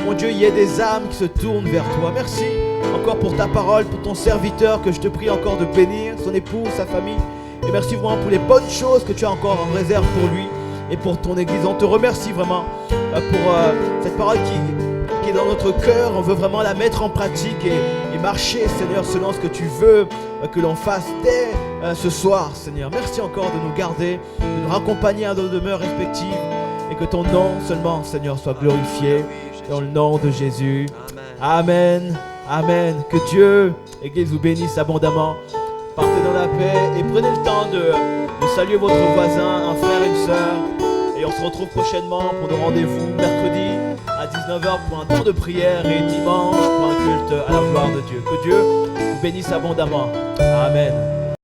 mon Dieu, il y ait des âmes qui se tournent vers toi. Merci encore pour ta parole, pour ton serviteur que je te prie encore de bénir, son épouse, sa famille. Et merci vraiment pour les bonnes choses que tu as encore en réserve pour lui et pour ton Église. On te remercie vraiment pour cette parole qui est dans notre cœur. On veut vraiment la mettre en pratique et marcher, Seigneur, selon ce que tu veux que l'on fasse dès ce soir, Seigneur. Merci encore de nous garder, de nous raccompagner à nos demeures respectives et que ton nom seulement, Seigneur, soit glorifié dans le nom de Jésus. Amen. Amen. Que Dieu, Église, vous bénisse abondamment. Partez dans la paix et prenez le temps de saluer votre voisin, un frère et une sœur. Et on se retrouve prochainement pour nos rendez-vous mercredi à 19h pour un temps de prière et dimanche pour un culte à la gloire de Dieu. Que Dieu vous bénisse abondamment. Amen.